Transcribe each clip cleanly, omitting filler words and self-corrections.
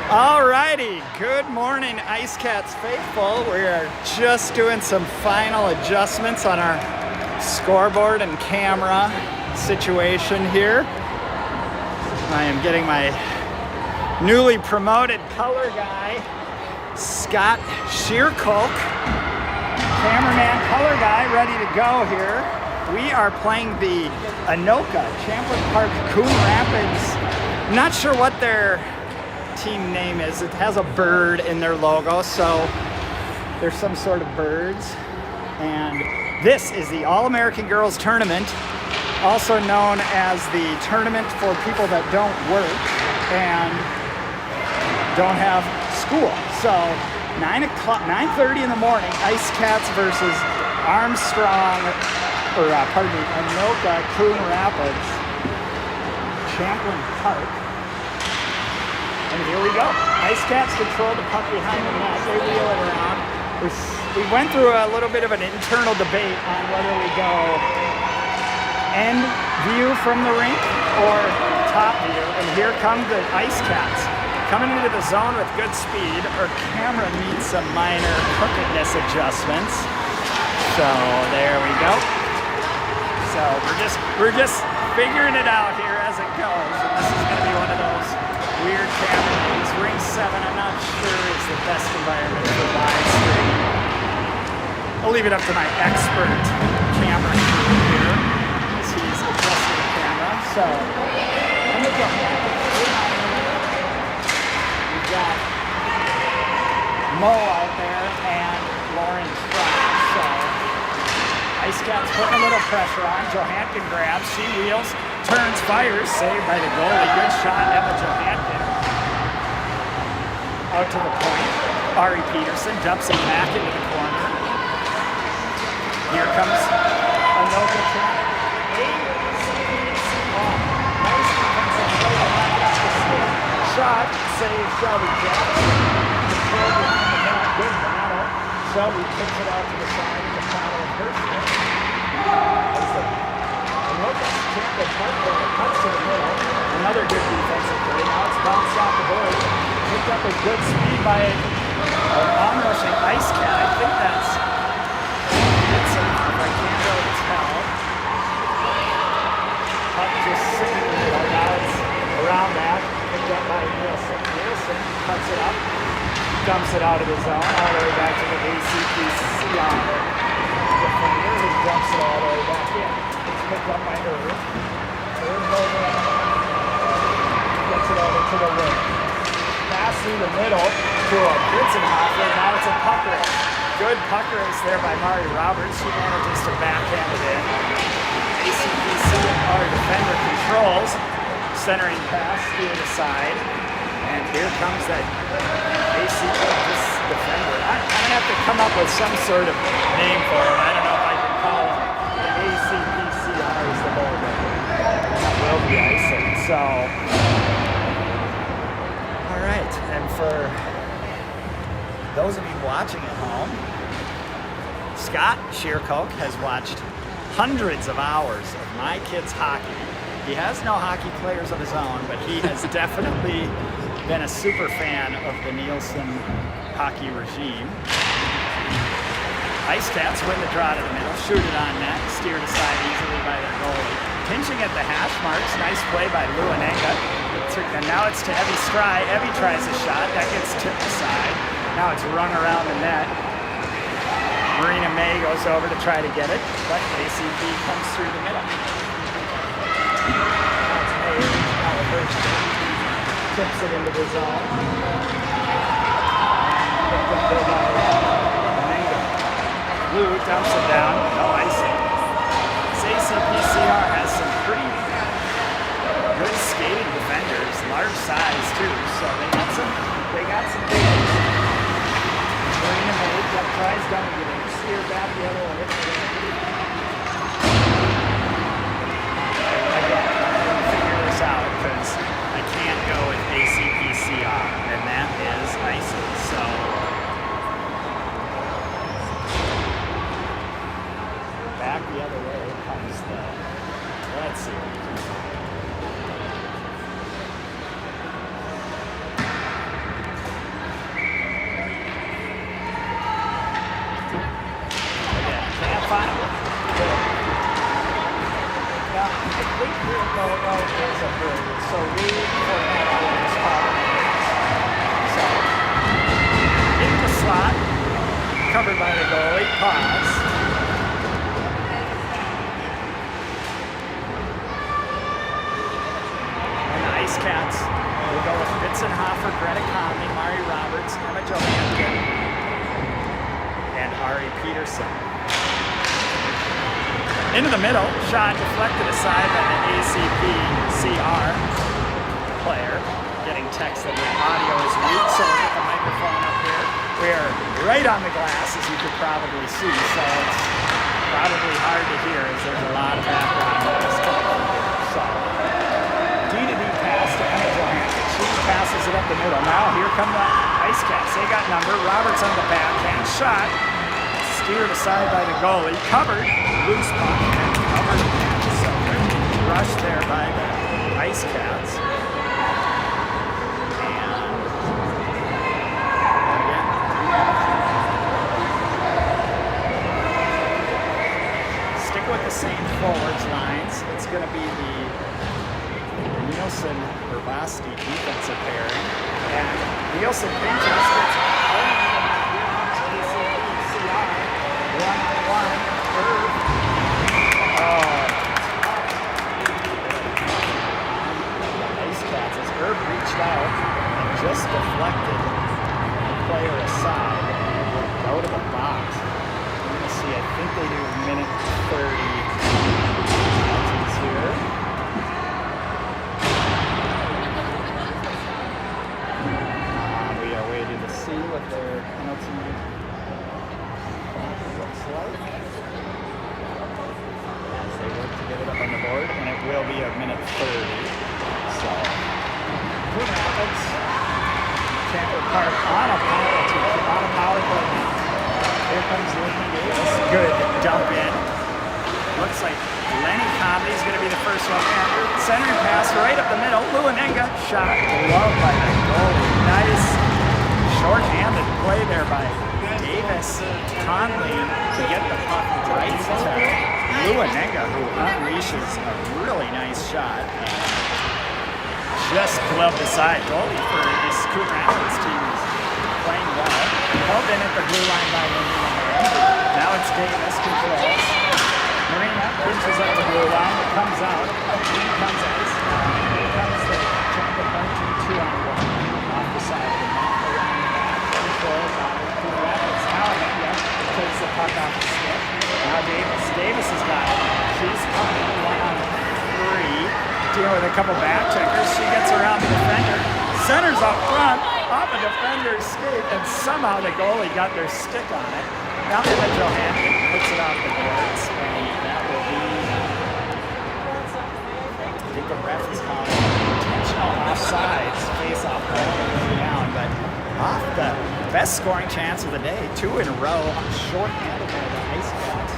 Alrighty, good morning IceCats faithful. We are just doing some final adjustments on our scoreboard and camera situation here. I am getting my newly promoted color guy, Scott Shearcolk, cameraman color guy, ready to go here. We are playing the Anoka, Champlain Park, Coon Rapids. I'm not sure what their team name is. It has a bird in their logo, so there's some sort of birds. And this is the All-American Girls Tournament, also known as the tournament for people that don't work and don't have school. So 9:30 in the morning, IceCats versus Anoka, Coon Rapids, Champlain Park. And here we go. IceCats control the puck behind the net. They wheel it around. We went through a little bit of an internal debate on whether we go end view from the rink or top view. And here come the IceCats coming into the zone with good speed. Our camera needs some minor crookedness adjustments. So there we go. So we're just figuring it out here as it goes. And this is going to be one of those weird camera days. Ring 7, I'm not sure is the best environment for live stream. I'll leave it up to my expert camera crew here as he's adjusting the camera. So I'm going to go back. We've got Mo out there and Lauren Trout. So IceCats putting a little pressure on. Johansson grabs, she wheels, turns, fires, saved by the goalie. Good shot, Emma Johansson. Out to the point. Ari Peterson dumps it back into the corner. Here comes Anoka trying. Nice defensive play. Shot, save Shelby Jackson. Control behind the net. Good battle. Shelby kicks it out to the side of the battle of her stick. Anoka Champlain Park goal cuts to the middle. Another good defensive play. Now it's bounced off the board. Picked up with good speed by an onrushing IceCat. I think that's Nielson, if I can't really tell. Puck just sitting in the middle. Now it's around that. Picked up by Nielson. Nielson cuts it up. Dumps it out of the zone. All the way back to the ACPCR defender who dumps it all the way back in. It's picked up by Irv. Irv goes in. Gets it over to the wing. Pass through the middle to a Bitzenhofer. Now it's a puck race. Good puck race there by Mari Roberts. She manages to backhand it in. ACPCR defender controls. Centering pass through the side. And here comes that ACPCR defender. I'm going to have to come up with some sort of name for him. I don't know if I can call him the ACPCR is the logo. That will be icing. So alright, and for those of you watching at home, Scott Shearcolk has watched hundreds of hours of my kids' hockey. He has no hockey players of his own, but he has definitely been a super fan of the Nielson hockey regime. IceCats win the draw to the middle, shoot it on net, steered aside easily by their goalie. Pinching at the hash marks, nice play by Anoka. And now it's to Evie Stry. Evie tries a shot, that gets tipped aside. Now it's run around the net. Marina May goes over to try to get it, but ACP comes through the middle. That's May, now the first tips it into the zone. Blue dumps it down, no icing. This ACPCR has some pretty good skating defenders, large size too, so they got some big ones. Marina May tries down to get steer back the other way. Again, I'm going to figure this out because I can't go with ACPCR, and that is icing, so back the other way comes the, let's see what we can do. think there's a period. So read for that is called. So, in the slot, covered by the goalie, pause. And the IceCats will go with Bitzenhofer, Greta Conley, Mari Roberts, Emma Johansson, and Ari Peterson. Into the middle, shot deflected aside by the ACPCR player. Getting text that the audio is weak, so we'll get the microphone up here. We are right on the glass, as you could probably see, so it's probably hard to hear as there's a lot of background noise coming from here. So, D-to-D pass to Emma Johansson. She passes it up the middle. Now here come the IceCats. They got number. Roberts on the backhand shot. Steered aside by the goalie. Covered. Loose puck. Covered again. So, rushed there by the IceCats. With the same forwards lines, it's going to be the Nielson Bravasti defensive pairing, and Nielson pinches gets ACPCR 1-on-1. IceCats as Herb reached out and just deflected the player aside and will go to the box. I think they do minute 30 penalties here. We are waiting to see what their penalty looks like as they work to get it up on the board, and it will be a minute 30. So, Coon Rapids, Champlain Park on a power play now. Here comes Lenny Davis. Good dump in. Looks like Lenny Conley is going to be the first one in. Centering pass right up the middle. Luanenga shot loved by the goalie. Nice short-handed play there by Davis. Conley to get the puck right to Luanenga, who unleashes a really nice shot. Just gloved aside. Goalie for this Coon Rapids team is playing well. Held in at the blue line by Marina. Now it's Davis controls. Marina pinches up the blue line. It comes out. Here comes ice. Here comes the Champlain Park team 2-on-1 off the side of the net. Around the back. Controls on Coon Rapids. Now Anoka takes the puck off the stick. Now Davis has got it. She's coming 1-on-3. Dealing with a couple back checkers. She gets around the defender. Centers up front. Off a defender's skate, and somehow the goalie got their stick on it. Now Emma Johansson puts it off the boards, and that will be, I think the ref is calling intentional offsides, face-off down, but off the best scoring chance of the day, 2 in a row, short-handed by the IceCats,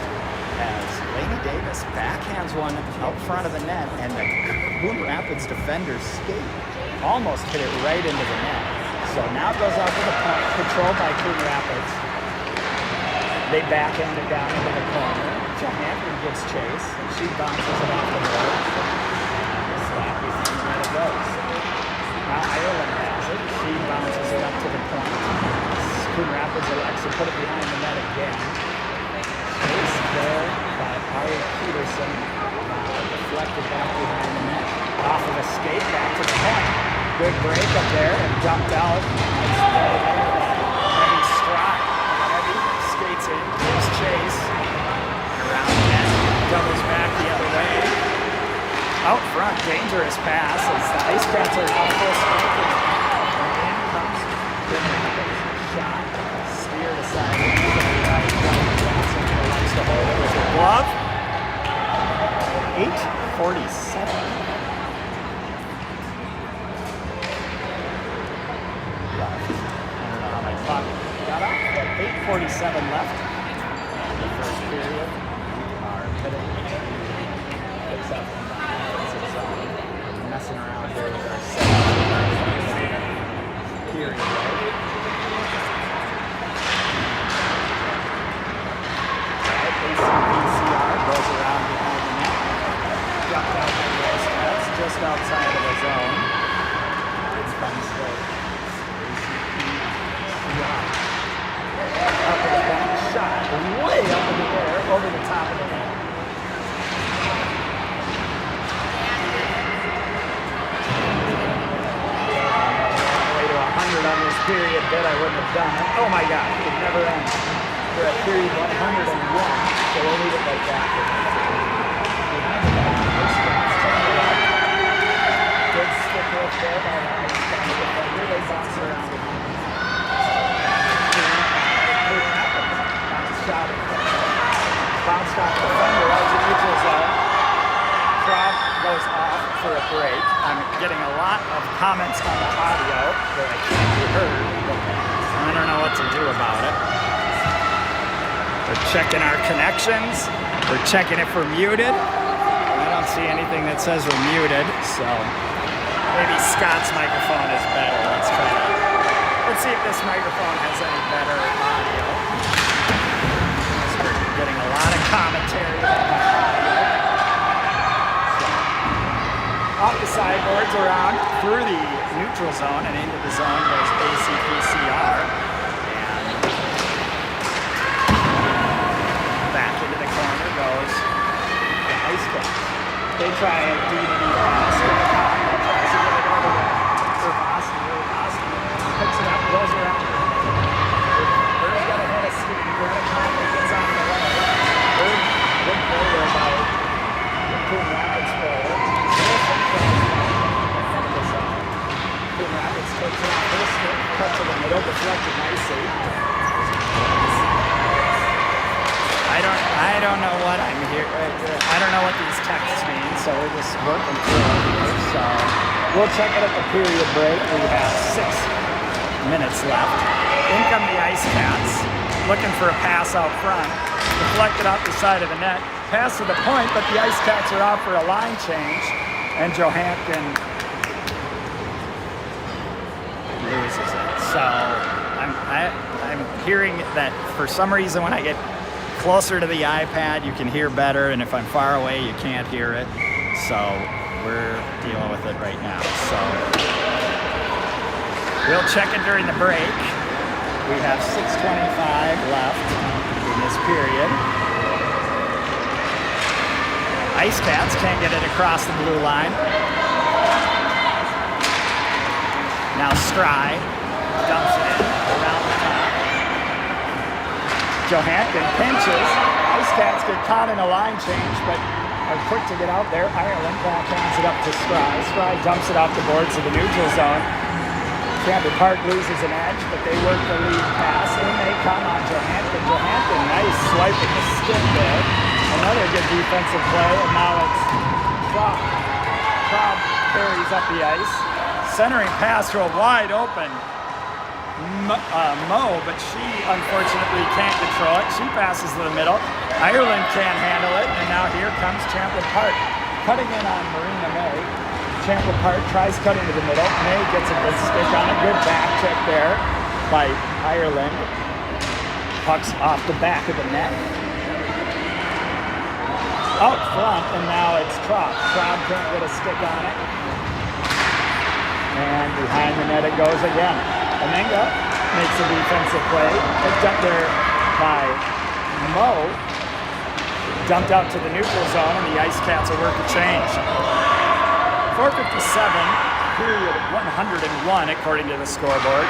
as Lady Davis backhands one out front of the net, and the Coon Rapids defender's skate almost hit it right into the net. So now it goes out to the point, controlled by Coon Rapids. They backhand it down into the corner. Johansson gives chase, and she bounces it off the board. Slappy thing, and it goes. Now Ireland has it. She bounces it up to the point. Coon Rapids elects to put it behind the net again. Chase there by Ari Peterson. Deflected back behind the net. Off of a skate, back to the point. Good break up there and dumped out. Nice play there. Heavy stride. Heavy skates in, gives chase. Around the net, doubles back the other way. Out front, dangerous pass as the IceCats are on full strength. And in comes the shot. Steered aside. Johnson likes to hold it with a glove. 8:47. Got up at 8:47 left in the first period. We are heading to fix up in the offensive zone. Messing around here with our set. just outside of the zone. It's fun straight. Up with that shot, way up in the air, over the top of the net. Way to 100 on this period bit, I wouldn't have done it. Oh my God, it never ends. We're at period 101, so we'll leave it like that. Good stick with there by the IceCats defender. They bounce around. Bounced off the defender out to neutral zone. Crowd goes off for a break. I'm getting a lot of comments on the audio that I can't be heard, but I don't know what to do about it. We're checking our connections. We're checking it for muted. I don't see anything that says we're muted, so maybe Scott's microphone is better. Let's try it. Let's see if this microphone has any better audio. We're getting a lot of commentary on my audio. So, off the sideboards around through the neutral zone and into the zone goes ACPCR. Back into the corner goes the IceCats. They try a DVD pass to the top. They try to get it over to Boston. Picks it up, goes around. Bird's got a head of steam. Gets on the way. Bird, good play there by the Coon Rapids player. Nielson comes back in the zone. Coon Rapids takes it off this stick, cut to the middle, deflected nicely. I don't know what I'm here. I don't know what these texts mean, so we're just working through it here. So we'll check it at the period break. We have 6 minutes left. In come the IceCats, looking for a pass out front. Deflected out the side of the net. Pass to the point, but the IceCats are out for a line change, and Johansson loses it. So I'm hearing that for some reason when I get closer to the iPad, you can hear better, and if I'm far away, you can't hear it. So we're dealing with it right now. So we'll check it during the break. We have 6:25 left in this period. IceCats can't get it across the blue line. Now Stry dumps it in around the top. Johansson pinches. IceCats get caught in a line change, but are quick to get out there. Ireland backhands it up to Stry. Stry dumps it off the boards of the neutral zone. Champlain Park loses an edge, but they work the lead pass. In they come on Johansson. Johansson, nice swipe at the stick there. Another good defensive play, and now it's Cobb. Cobb carries up the ice. Centering pass to a wide open Mo, but she unfortunately can't control it. She passes to the middle. Ireland can't handle it, and now here comes Champlain Park. Cutting in on Marina May. Champlain Park tries cutting to the middle. May gets a good stick on it. Good back check there by Ireland. Puck's off the back of the net. Out front, and now it's Traub. Traub can't get a stick on it. And behind the net it goes again. Anoka makes a defensive play. Picked up there by Mo. Dumped out to the neutral zone, and the IceCats will work a change. 4:57, period 101 according to the scoreboard.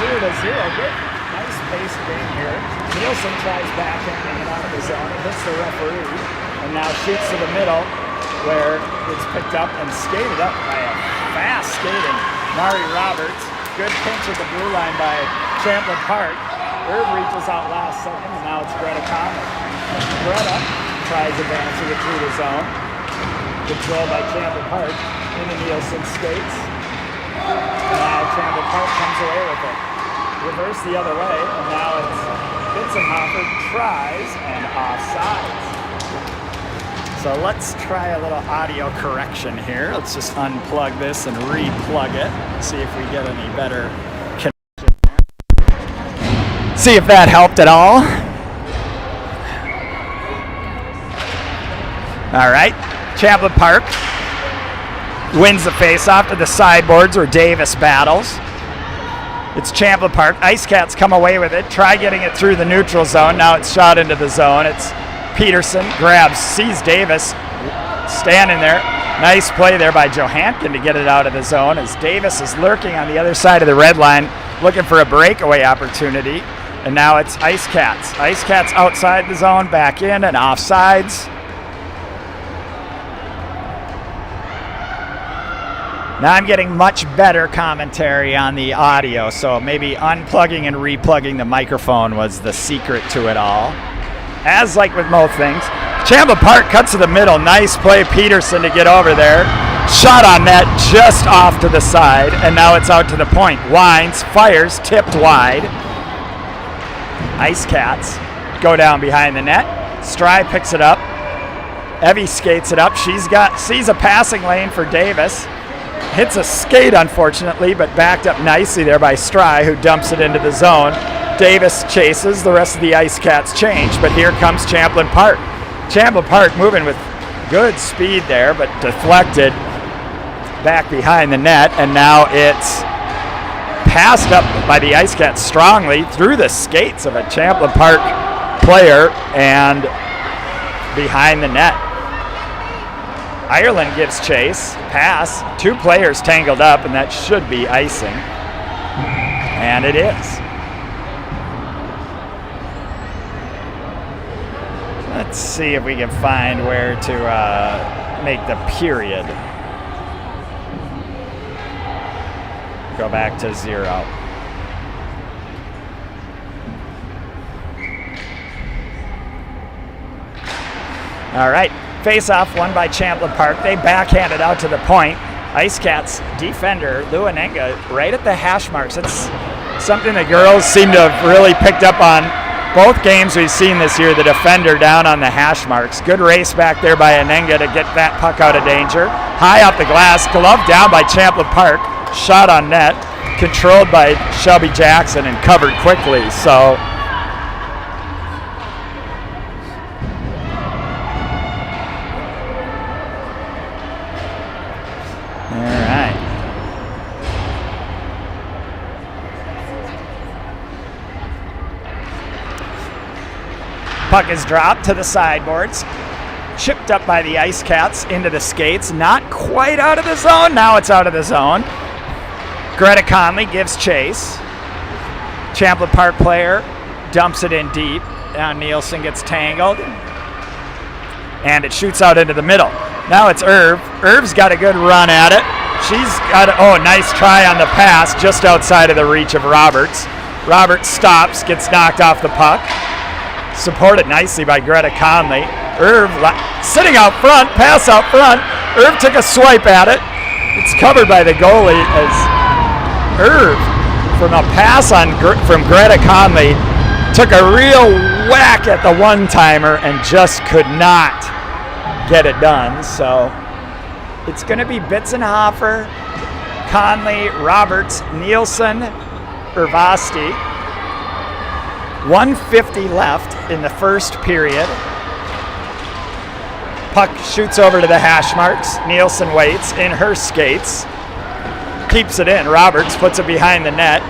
0-0. Good, nice paced game here. Nielson tries backhanding it out of the zone. It hits the referee, and now shoots to the middle, where it's picked up and skated up by a fast skating Mari Roberts. Good pinch at the blue line by Champlain Park. Irv reaches out last second, and now it's Greta Conley. Greta tries advancing it through the zone. Controlled by Champlain Park into Nielson skates. Now Champlain Park comes away with it. Reverse the other way, and now it's Bitzenhofer tries and offsides. So let's try a little audio correction here. Let's just unplug this and re-plug it. See if we get any better connection. See if that helped at all. All right, Champlain Park wins the face-off to the sideboards where Davis battles. It's Champlain Park. IceCats come away with it. Try getting it through the neutral zone. Now it's shot into the zone. It's Peterson, grabs, sees Davis standing there. Nice play there by Johankin to get it out of the zone as Davis is lurking on the other side of the red line looking for a breakaway opportunity. And now it's IceCats. IceCats outside the zone, back in and offsides. Now I'm getting much better commentary on the audio, so maybe unplugging and replugging the microphone was the secret to it all. As like with most things, Champlain Park cuts to the middle. Nice play, Peterson, to get over there. Shot on net just off to the side, and now it's out to the point. Wines, fires, tipped wide. IceCats go down behind the net. Stry picks it up. Evie skates it up. Sees a passing lane for Davis. Hits a skate, unfortunately, but backed up nicely there by Stry, who dumps it into the zone. Davis chases. The rest of the IceCats change, but here comes Champlain Park. Champlain Park moving with good speed there, but deflected back behind the net, and now it's passed up by the IceCats strongly through the skates of a Champlain Park player and behind the net. Ireland gives chase, pass, two players tangled up, and that should be icing. And it is. Let's see if we can find where to make the period. Go back to 0. All right. Face-off won by Champlain Park. They backhand it out to the point. IceCats defender Luanenga right at the hash marks. It's something the girls seem to have really picked up on both games we've seen this year, the defender down on the hash marks. Good race back there by Anenga to get that puck out of danger. High off the glass, glove down by Champlain Park. Shot on net, controlled by Shelby Jackson and covered quickly. So puck is dropped to the sideboards, chipped up by the IceCats into the skates, not quite out of the zone. Now it's out of the zone. Greta Conley gives chase. Champlain Park player dumps it in deep. Now Nielsen gets tangled, and it shoots out into the middle. Now it's Irv. Irv's got a good run at it. She's got nice try on the pass just outside of the reach of Roberts. Roberts stops, gets knocked off the puck. Supported nicely by Greta Conley. Irv sitting out front, pass out front. Irv took a swipe at it. It's covered by the goalie as Irv, from a pass from Greta Conley, took a real whack at the one-timer and just could not get it done. So it's going to be Bitzenhofer, Conley, Roberts, Nielsen, Irvasti. 1:50 left in the first period. Puck shoots over to the hash marks. Nielsen waits in her skates. Keeps it in. Roberts puts it behind the net.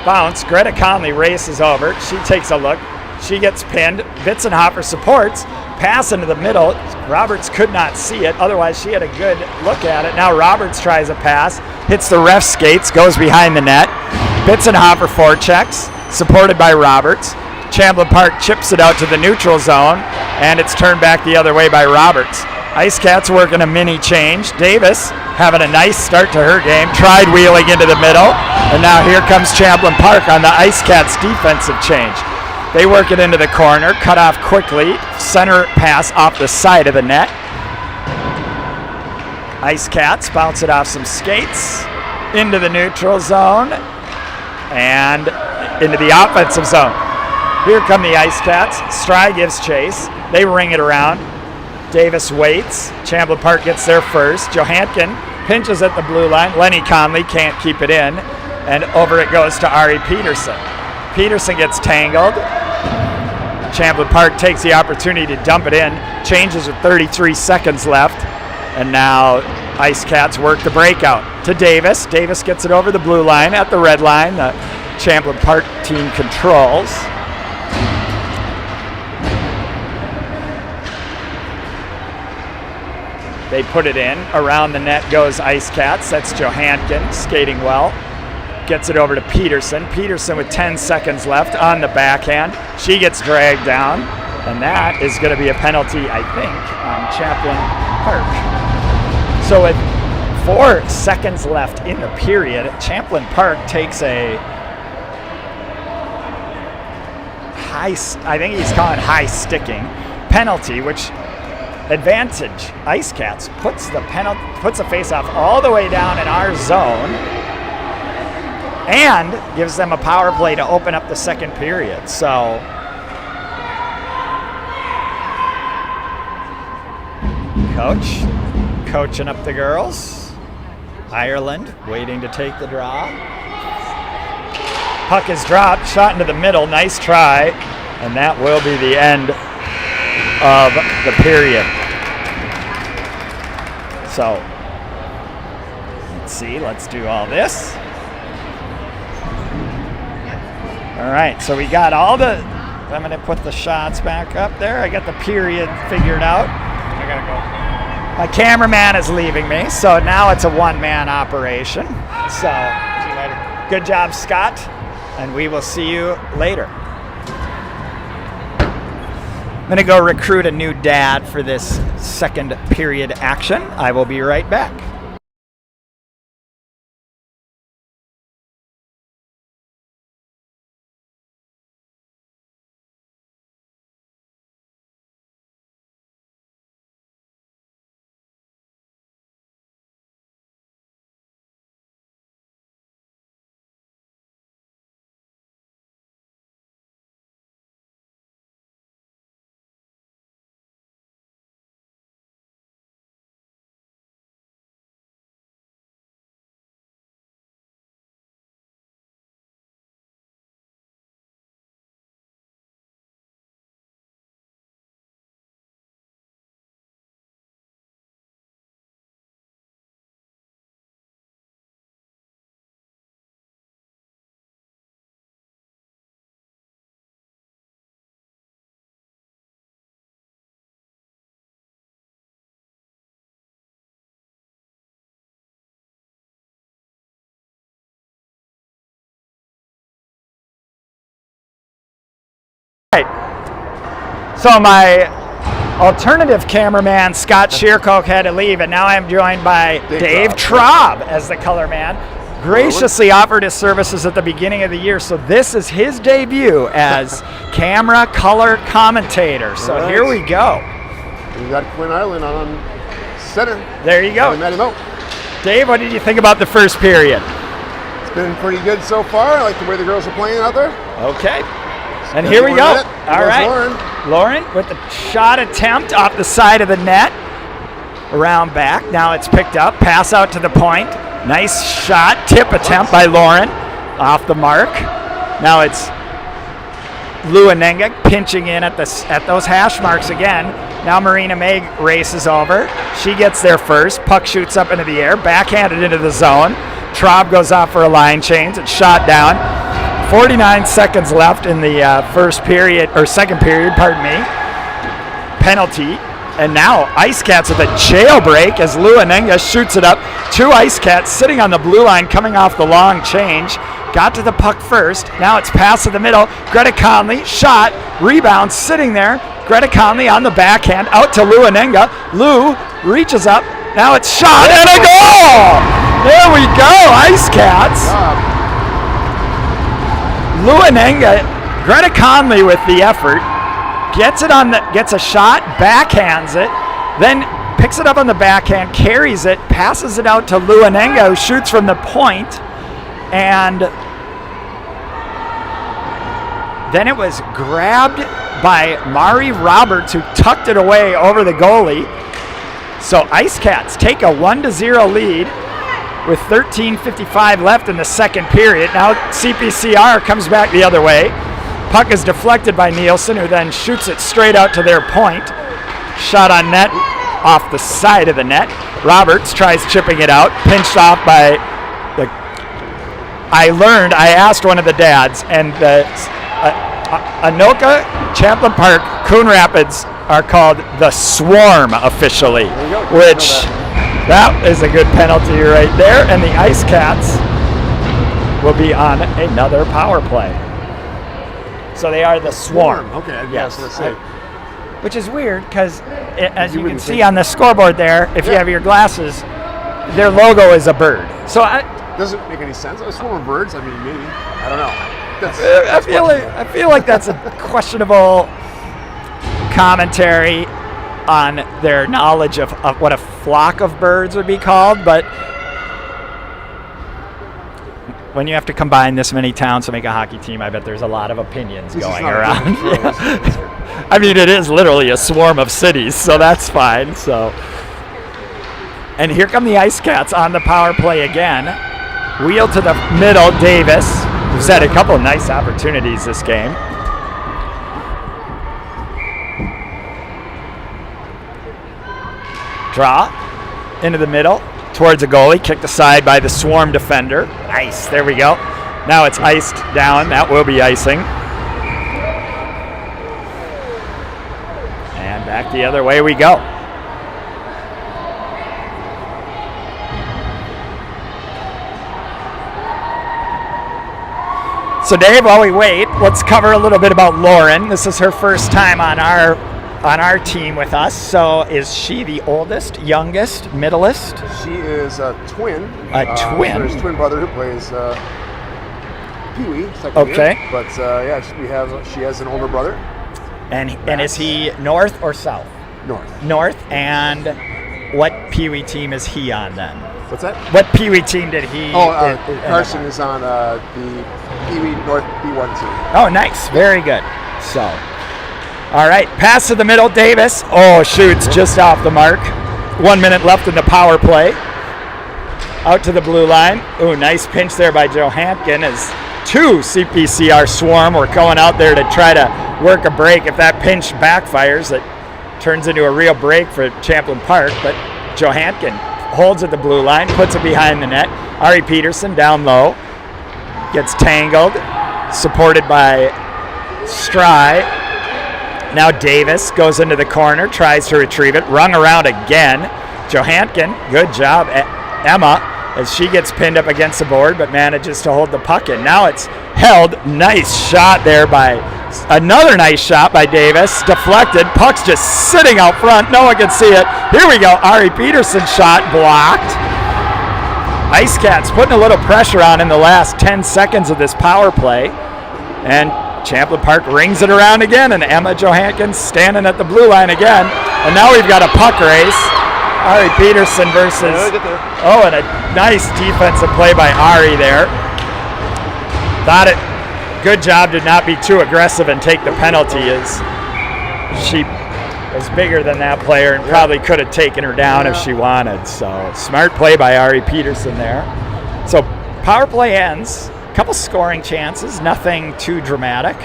Bounce. Greta Conley races over. She takes a look. She gets pinned. Bitzenhofer supports. Pass into the middle. Roberts could not see it. Otherwise, she had a good look at it. Now Roberts tries a pass. Hits the ref skates. Goes behind the net. Bitzenhofer forechecks. Supported by Roberts. Champlain Park chips it out to the neutral zone, and it's turned back the other way by Roberts. IceCats working a mini change. Davis having a nice start to her game. Tried wheeling into the middle, and now here comes Champlain Park on the IceCats defensive change. They work it into the corner, cut off quickly. Center pass off the side of the net. IceCats bounce it off some skates into the neutral zone and into the offensive zone. Here come the IceCats. Stry gives chase. They ring it around. Davis waits. Champlain Park gets there first. Johankin pinches at the blue line. Lenny Conley can't keep it in. And over it goes to Ari Peterson. Peterson gets tangled. Champlain Park takes the opportunity to dump it in. Changes with 33 seconds left. And now IceCats work the breakout to Davis. Davis gets it over the blue line at the red line. The Champlain Park team controls. They put it in. Around the net goes IceCats. That's Johankin skating well. Gets it over to Peterson. Peterson with 10 seconds left on the backhand. She gets dragged down, and that is going to be a penalty, I think, on Champlain Park. So with 4 seconds left in the period, Champlain Park takes a high, I think he's calling it high sticking penalty, which advantage IceCats puts the face-off all the way down in our zone and gives them a power play to open up the second period. So coaching up the girls. Ireland waiting to take the draw. Puck is dropped, shot into the middle, nice try, and that will be the end of the period. So, let's see, let's do all this. All right, so we got all the, I'm gonna put the shots back up there. I got the period figured out. I gotta go. My cameraman is leaving me, so now it's a one-man operation. So, See you later. good job, Scott, and we will see you later. I'm going to go recruit a new dad for this second period action. I will be right back. So my alternative cameraman, Scott Shearcoke, had to leave, and now I'm joined by Dave Traub as the color man. Graciously offered his services at the beginning of the year, so this is his debut as camera color commentator. So right. Here we go. We got Quinn Island on center. There you go. We met him out. Dave, what did you think about the first period? It's been pretty good so far. I like the way the girls are playing out there. Okay. And here we go. All right. Lauren with the shot attempt off the side of the net. Around back. Now it's picked up. Pass out to the point. Nice shot. Tip attempt by Lauren. Off the mark. Now it's Luanenga pinching in at those hash marks again. Now Marina Meg races over. She gets there first. Puck shoots up into the air. Backhanded into the zone. Traub goes off for a line change. It's shot down. 49 seconds left in the second period, pardon me. Penalty. And now IceCats with a jailbreak as Luanenga shoots it up. 2 IceCats sitting on the blue line coming off the long change. Got to the puck first. Now it's pass to the middle. Greta Conley, shot, rebound, sitting there. Greta Conley on the backhand, out to Luanenga. Lou reaches up. Now it's shot and a goal! There we go, IceCats. Luanenga, Greta Conley with the effort, gets a shot, backhands it, then picks it up on the backhand, carries it, passes it out to Luanenga, who shoots from the point, and then it was grabbed by Mari Roberts, who tucked it away over the goalie. So IceCats take a 1-0 lead with 13:55 left in the second period. Now CPCR comes back the other way. Puck is deflected by Nielson, who then shoots it straight out to their point. Shot on net off the side of the net. Roberts tries chipping it out, pinched off by the. I asked one of the dads, and the Anoka, Champlain Park, Coon Rapids are called the Swarm officially, which that is a good penalty right there, and the IceCats will be on another power play. So they are the Swarm. Okay, yes. Let's say. Which is weird because, as you can see on the scoreboard there, if you have your glasses, their logo is a bird. So Doesn't make any sense. A swarm of birds. I mean, maybe. I don't know. I feel like that's a questionable commentary on their knowledge of what a flock of birds would be called, but when you have to combine this many towns to make a hockey team, I bet there's a lot of opinions going around. I mean, it is literally a swarm of cities, so that's fine. So, and here come the IceCats on the power play again. Wheel to the middle, Davis, who's had a couple of nice opportunities this game. Draw into the middle towards a goalie, kicked aside by the Swarm defender. Nice, there we go. Now it's iced down. That will be icing. And back the other way we go. So Dave, while we wait, let's cover a little bit about Lauren. This is her first time on our team with us. So is she the oldest, youngest, middleest? She is a twin. A twin? There's a twin brother who plays Pee-wee, second year. But she has an older brother. And is he north or south? North. North. And what Pee-wee team is he on then? What's that? What Pee-wee team did he? Carson is on the Pee-wee North B1 team. Oh, nice. Very good. So, all right. Pass to the middle. Davis. Oh, shoots just off the mark. 1 minute left in the power play. Out to the blue line. Oh, nice pinch there by Johankin as two CPCR Swarm were going out there to try to work a break. If that pinch backfires, it turns into a real break for Champlain Park. But Johankin holds at the blue line, puts it behind the net. Ari Peterson down low. Gets tangled. Supported by Stry. Now Davis goes into the corner, tries to retrieve it. Rung around again. Johankin, good job. Emma, as she gets pinned up against the board, but manages to hold the puck in. Now it's held. Nice shot there by, another nice shot by Davis. Deflected. Puck's just sitting out front. No one can see it. Here we go. Ari Peterson shot blocked. IceCats putting a little pressure on in the last 10 seconds of this power play. And Champlain Park rings it around again, and Emma Johankin standing at the blue line again. And now we've got a puck race. Ari Peterson versus, and a nice defensive play by Ari there. Thought it, good job to not be too aggressive and take the penalty, as she was bigger than that player and probably could have taken her down if she wanted. So smart play by Ari Peterson there. So power play ends. A couple scoring chances, nothing too dramatic.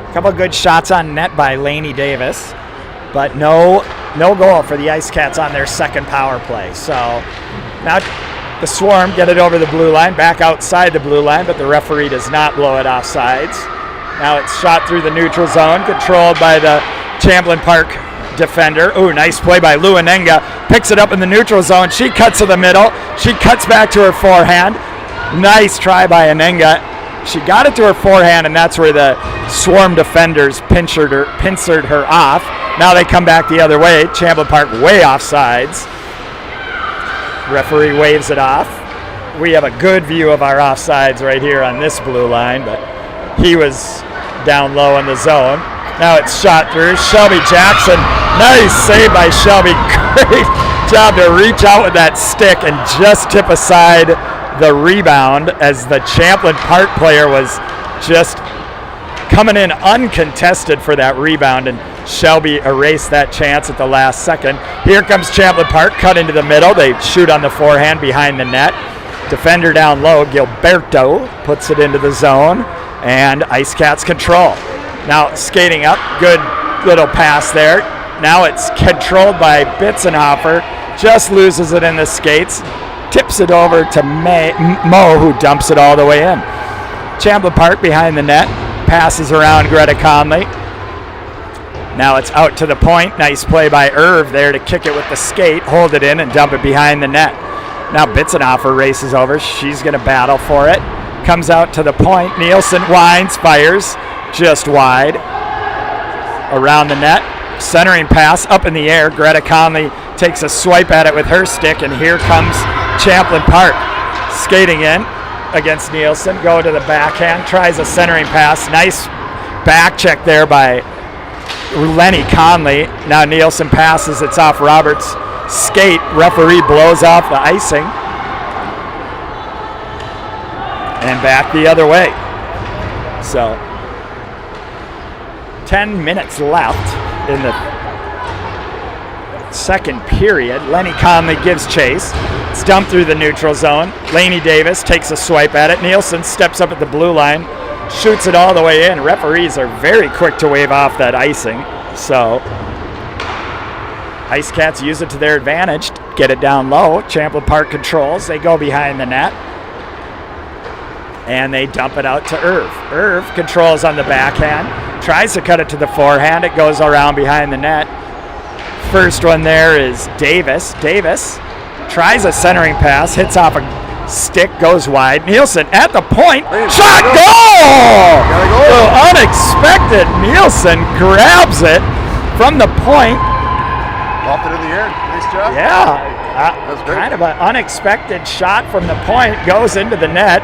A couple good shots on net by Lainey Davis, but no goal for the IceCats on their second power play. So now the Swarm get it over the blue line, back outside the blue line, but the referee does not blow it offsides. Now it's shot through the neutral zone, controlled by the Champlain Park defender. Ooh, nice play by Luanenga. Picks it up in the neutral zone. She cuts to the middle. She cuts back to her forehand. Nice try by Anenga. She got it to her forehand, and that's where the Swarm defenders pincered her off. Now they come back the other way. Champlain Park way offsides. Referee waves it off. We have a good view of our offsides right here on this blue line, but he was down low in the zone. Now it's shot through. Shelby Jackson. Nice save by Shelby. Great job to reach out with that stick and just tip aside the rebound, as the Champlain Park player was just coming in uncontested for that rebound, and Shelby erased that chance at the last second. Here comes Champlain Park, cut into the middle. They shoot on the forehand behind the net. Defender down low, Gilberto puts it into the zone, and IceCats control. Now skating up, good little pass there. Now it's controlled by Bitzenhofer. Just loses it in the skates. Tips it over to Mo, who dumps it all the way in. Champlain Park behind the net. Passes around Greta Conley. Now it's out to the point. Nice play by Irv there to kick it with the skate, hold it in, and dump it behind the net. Now Bitzenhofer races over. She's going to battle for it. Comes out to the point. Nielsen winds, fires, just wide. Around the net. Centering pass up in the air. Greta Conley takes a swipe at it with her stick, and here comes Champlain Park. Skating in against Nielsen. Go to the backhand. Tries a centering pass. Nice back check there by Lenny Conley. Now Nielsen passes. It's off Roberts' skate. Referee blows off the icing. And back the other way. So 10 minutes left in the second period. Lenny Conley gives chase. It's dumped through the neutral zone. Lainey Davis takes a swipe at it. Nielsen steps up at the blue line, shoots it all the way in. Referees are very quick to wave off that icing. So IceCats use it to their advantage, get it down low. Champlain Park controls. They go behind the net. And they dump it out to Irv. Irv controls on the backhand. Tries to cut it to the forehand. It goes around behind the net. First one there is Davis. Davis tries a centering pass. Hits off a stick. Goes wide. Nielsen at the point. Shot! Goal! So unexpected. Nielsen grabs it from the point. Off it in the air. Nice job. Yeah. That's great. Kind of an unexpected shot from the point. Goes into the net.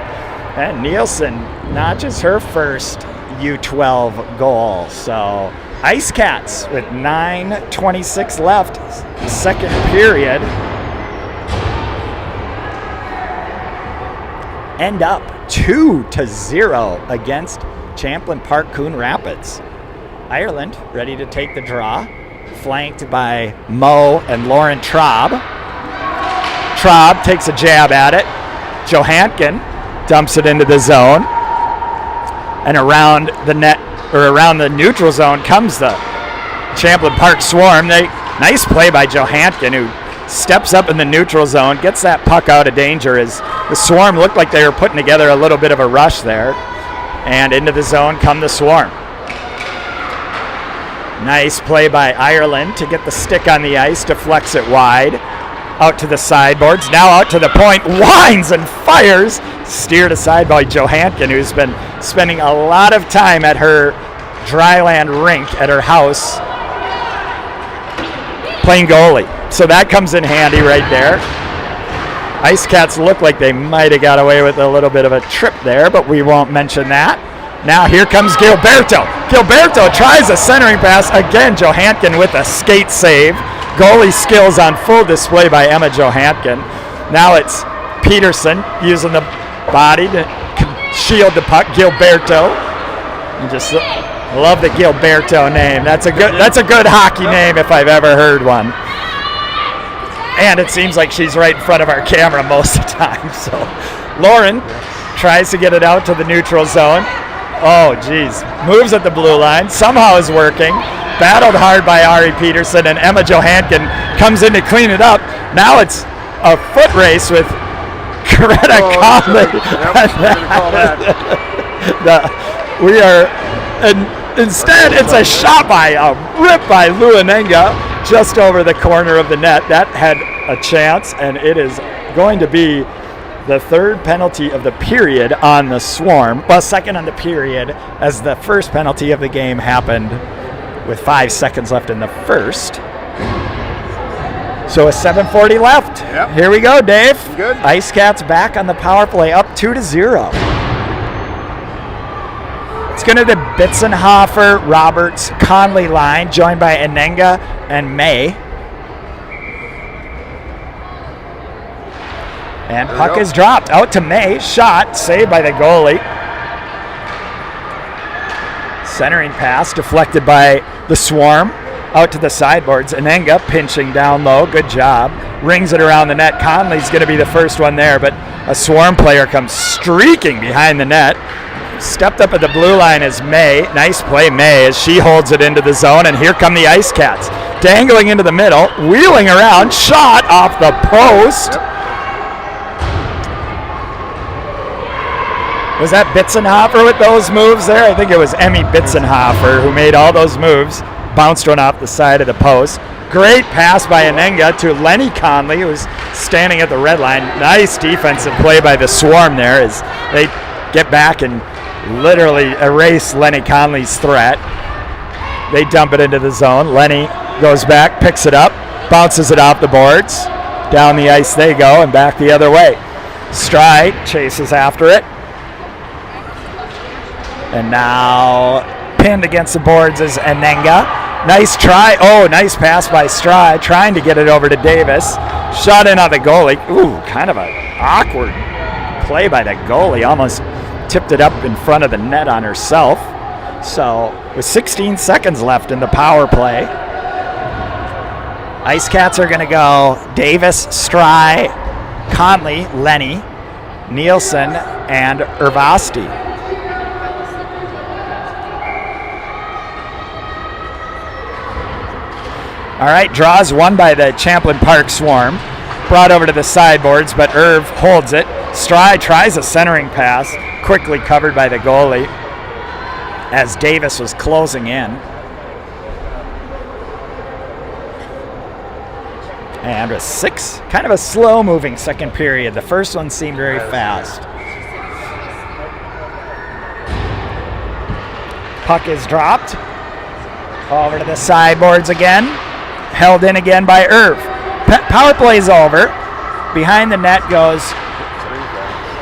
And Nielsen notches her first U12 goal. So IceCats with 9:26 left, second period, end up 2-0 against Champlain Park Coon Rapids. Ireland ready to take the draw, flanked by Mo and Lauren Traub. Traub takes a jab at it. Johankin dumps it into the zone, and around the net, or around the neutral zone, comes the Champlain Park Swarm. Nice play by Johankin, who steps up in the neutral zone, gets that puck out of danger as the Swarm looked like they were putting together a little bit of a rush there, and into the zone come the Swarm. Nice play by Ireland to get the stick on the ice, deflects it wide. Out to the sideboards, now out to the point, winds and fires, steered aside by Johankin, who's been spending a lot of time at her dryland rink at her house playing goalie. So that comes in handy right there. IceCats look like they might have got away with a little bit of a trip there, but we won't mention that. Now here comes Gilberto. Gilberto tries a centering pass. Again, Johankin with a skate save. Goalie skills on full display by Emma Johankin. Now it's Peterson using the body to shield the puck. Gilberto. You just love the Gilberto name. That's a good hockey name if I've ever heard one. And it seems like she's right in front of our camera most of the time. So Lauren tries to get it out to the neutral zone. Oh, geez. Moves at the blue line. Somehow is working. Battled hard by Ari Peterson, and Emma Johankin comes in to clean it up. Now it's a foot race with Greta Conley. Instead, it's a shot by a rip by Luanenga just over the corner of the net. That had a chance, and it is going to be the third penalty of the period on the Swarm. Well, second on the period, as the first penalty of the game happened with 5 seconds left in the first. So a 7:40 left. Yep. Here we go, Dave. Good. IceCats back on the power play, up 2-0. It's going to the Bitzenhofer, Roberts, Conley line, joined by Anenga and May. And puck is dropped out to May. Shot, saved by the goalie. Centering pass, deflected by the Swarm. Out to the sideboards. Anenga pinching down low. Good job. Rings it around the net. Conley's going to be the first one there, but a Swarm player comes streaking behind the net. Stepped up at the blue line is May. Nice play, May, as she holds it into the zone. And here come the IceCats. Dangling into the middle, wheeling around, shot off the post. Yep. Was that Bitzenhofer with those moves there? I think it was Emmy Bitzenhofer who made all those moves. Bounced one off the side of the post. Great pass by Anoka to Lenny Conley, who's standing at the red line. Nice defensive play by the Swarm there as they get back and literally erase Lenny Conley's threat. They dump it into the zone. Lenny goes back, picks it up, bounces it off the boards. Down the ice they go and back the other way. Stride chases after it. And now pinned against the boards is Anoka. Nice try. Oh, nice pass by Stride, trying to get it over to Davis. Shot in on the goalie. Ooh, kind of an awkward play by the goalie. Almost tipped it up in front of the net on herself. So with 16 seconds left in the power play, IceCats are going to go Davis, Stride, Conley, Lenny, Nielson, and Urvasti. All right, draws won by the Champlain Park Swarm. Brought over to the sideboards, but Irv holds it. Stride tries a centering pass, quickly covered by the goalie as Davis was closing in. And kind of a slow-moving second period. The first one seemed very fast. Puck is dropped. Over to the sideboards again. Held in again by Irv. Power play's over. Behind the net goes.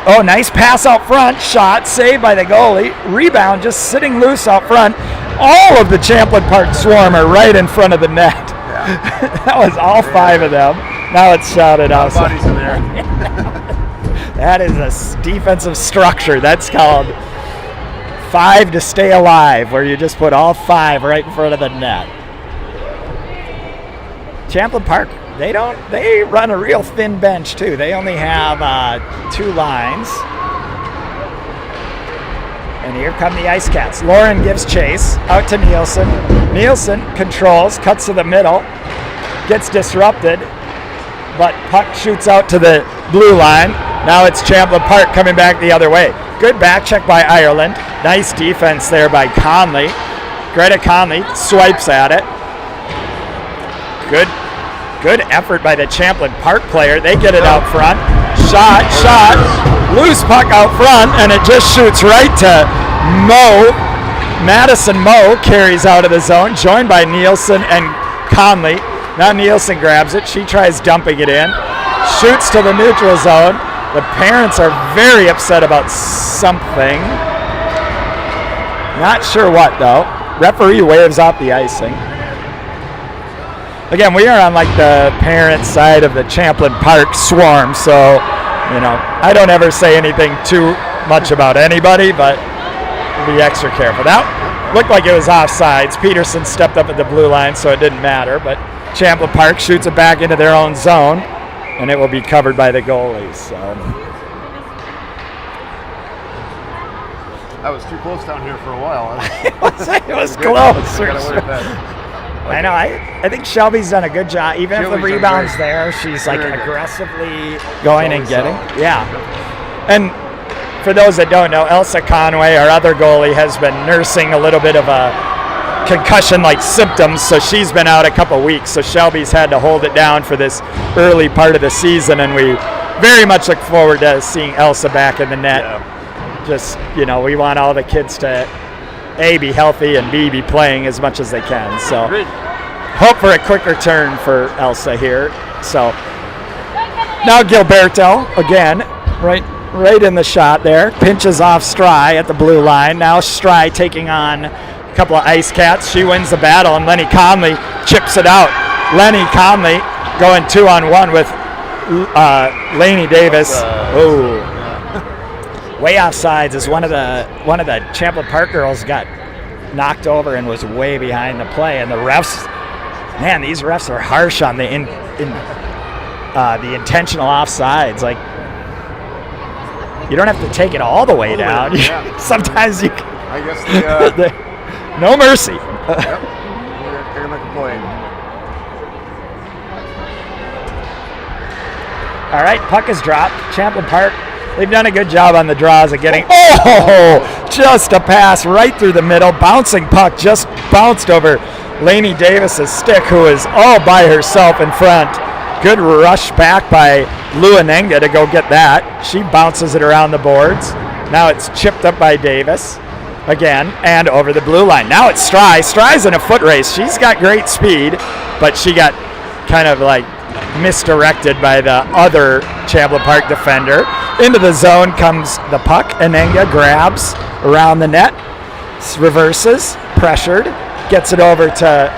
Oh, nice pass out front. Shot saved by the goalie. Rebound just sitting loose out front. All of the Champlain Park Swarm are right in front of the net. Yeah. That was all five of them. Now it's shouted outside. Bodies in there. That is a defensive structure. That's called 5 to stay alive, where you just put all 5 right in front of the net. Champlain Park, they run a real thin bench too. They only have 2 lines. And here come the IceCats. Lauren gives chase out to Nielson. Nielson controls, cuts to the middle, gets disrupted, but puck shoots out to the blue line. Now it's Champlain Park coming back the other way. Good back check by Ireland. Nice defense there by Conley. Greta Conley swipes at it. Good effort by the Champlain Park player. They get it out front. Shot. Loose puck out front, and it just shoots right to Moe. Madison Moe carries out of the zone, joined by Nielson and Conley. Now Nielson grabs it. She tries dumping it in. Shoots to the neutral zone. The parents are very upset about something. Not sure what, though. Referee waves off the icing. Again, we are on like the parent side of the Champlain Park Swarm, so, I don't ever say anything too much about anybody, but be extra careful. That looked like it was offsides. Peterson stepped up at the blue line, so it didn't matter, but Champlain Park shoots it back into their own zone, and it will be covered by the goalies. So. I was too close down here for a while. It was close. I know. I think Shelby's done a good job. Even if the rebound's there, she's like aggressively going and getting. Yeah. And for those that don't know, Elsa Conway, our other goalie, has been nursing a little bit of a concussion-like symptoms, so she's been out a couple weeks. So Shelby's had to hold it down for this early part of the season, and we very much look forward to seeing Elsa back in the net. Yeah. Just, we want all the kids to A, be healthy, and B, be playing as much as they can. So hope for a quick return for Elsa here. So now Gilberto again, right in the shot there. Pinches off Stry at the blue line. Now Stry taking on a couple of IceCats. She wins the battle, and Lenny Conley chips it out. Lenny Conley going 2-on-1 with Lainey Davis. Way offsides as one of the Champlain Park girls got knocked over and was way behind the play, and the refs, man, these refs are harsh on the intentional offsides. Like You don't have to take it all the way down. Yeah. Sometimes you can. I guess No mercy. Yep. They're gonna complain. All right, puck is dropped. Champlain Park, they've done a good job on the draws of getting, oh, just a pass right through the middle. Bouncing puck just bounced over Lainey Davis's stick, who is all by herself in front. Good rush back by Luanenga to go get that. She bounces it around the boards. Now it's chipped up by Davis again and over the blue line. Now it's Stry. Stry's in a foot race. She's got great speed, but she got kind of like misdirected by the other Champlain Park defender. Into the zone comes the puck. Anenga grabs around the net, reverses, pressured, gets it over to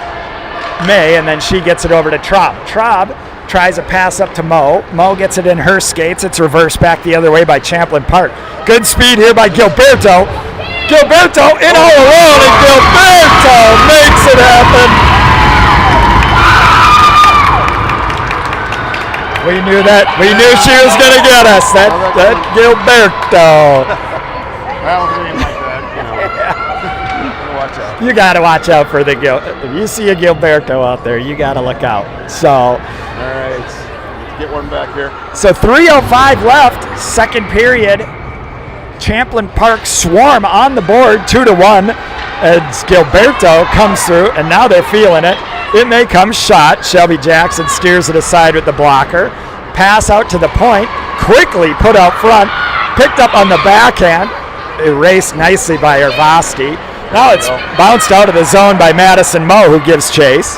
May, and then she gets it over to Traub. Traub tries a pass up to Mo. Mo gets it in her skates. It's reversed back the other way by Champlain Park. Good speed here by Gilberto. Gilberto in all alone, and Gilberto makes it happen. We knew that. We knew she was going to get us. That Gilberto. Well, with a name like that, watch out. You got to watch out for the Gil. If you see a Gilberto out there, you got to look out. So. All right, let's get one back here. So 3:05 left, second period. Champlain Park swarm on the board, 2-1. As Gilberto comes through, and now they're feeling it. In they come, shot. Shelby Jackson steers it aside with the blocker. Pass out to the point, quickly put out front, picked up on the backhand, erased nicely by Ervasti. Now it's bounced out of the zone by Madison Moe, who gives chase.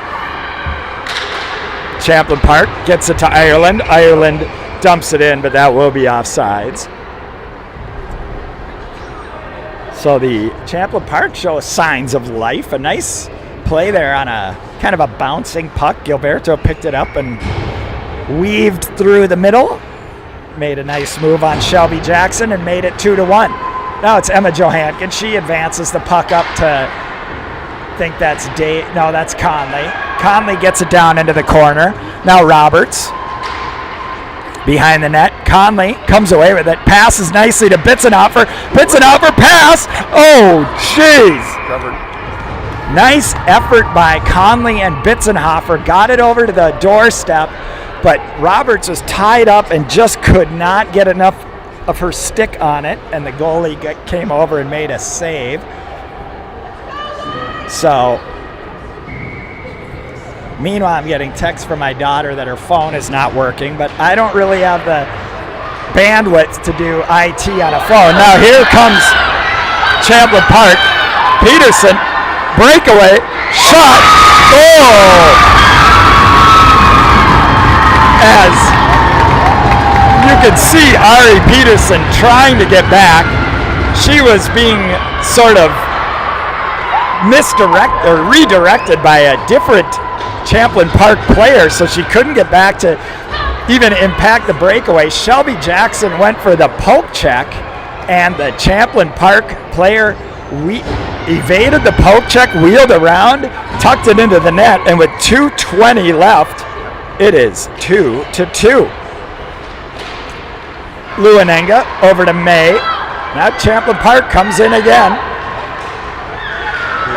Champlain Park gets it to Ireland. Ireland dumps it in, but that will be offsides. So the Champlain Park shows signs of life. A nice play there on a kind of a bouncing puck. Gilberto picked it up and weaved through the middle. Made a nice move on Shelby Jackson and made it 2-1. Now it's Emma Johankin. She advances the puck up to, I think that's that's Conley. Conley gets it down into the corner. Now Roberts behind the net. Conley comes away with it. Passes nicely to Bitzenhofer. Bitzenhofer pass. Oh, jeez. Covered. Nice effort by Conley and Bitzenhofer. Got it over to the doorstep, but Roberts was tied up and just could not get enough of her stick on it, and the goalie came over and made a save. So, meanwhile, I'm getting texts from my daughter that her phone is not working, but I don't really have the bandwidth to do IT on a phone. Now here comes Champlain Park. Peterson. Breakaway, shot, goal! As you can see Ari Peterson trying to get back. She was being sort of redirected by a different Champlain Park player, so she couldn't get back to even impact the breakaway. Shelby Jackson went for the poke check, and the Champlain Park player evaded the poke check, wheeled around, tucked it into the net, and with 2:20 left, it is 2-2. Luanenga over to May. Now Champlain Park comes in again.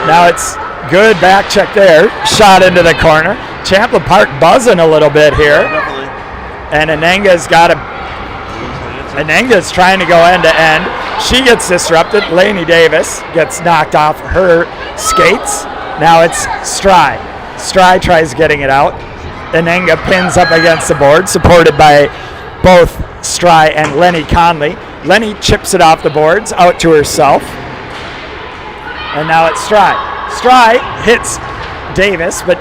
Now it's good back check there. Shot into the corner. Champlain Park buzzing a little bit here. Definitely. And Anenga's trying to go end to end. She gets disrupted. Lainey Davis gets knocked off her skates. Now it's Stry. Stry tries getting it out. Anenga pins up against the board, supported by both Stry and Lenny Conley. Lenny chips it off the boards, out to herself. And now it's Stry. Stry hits Davis, but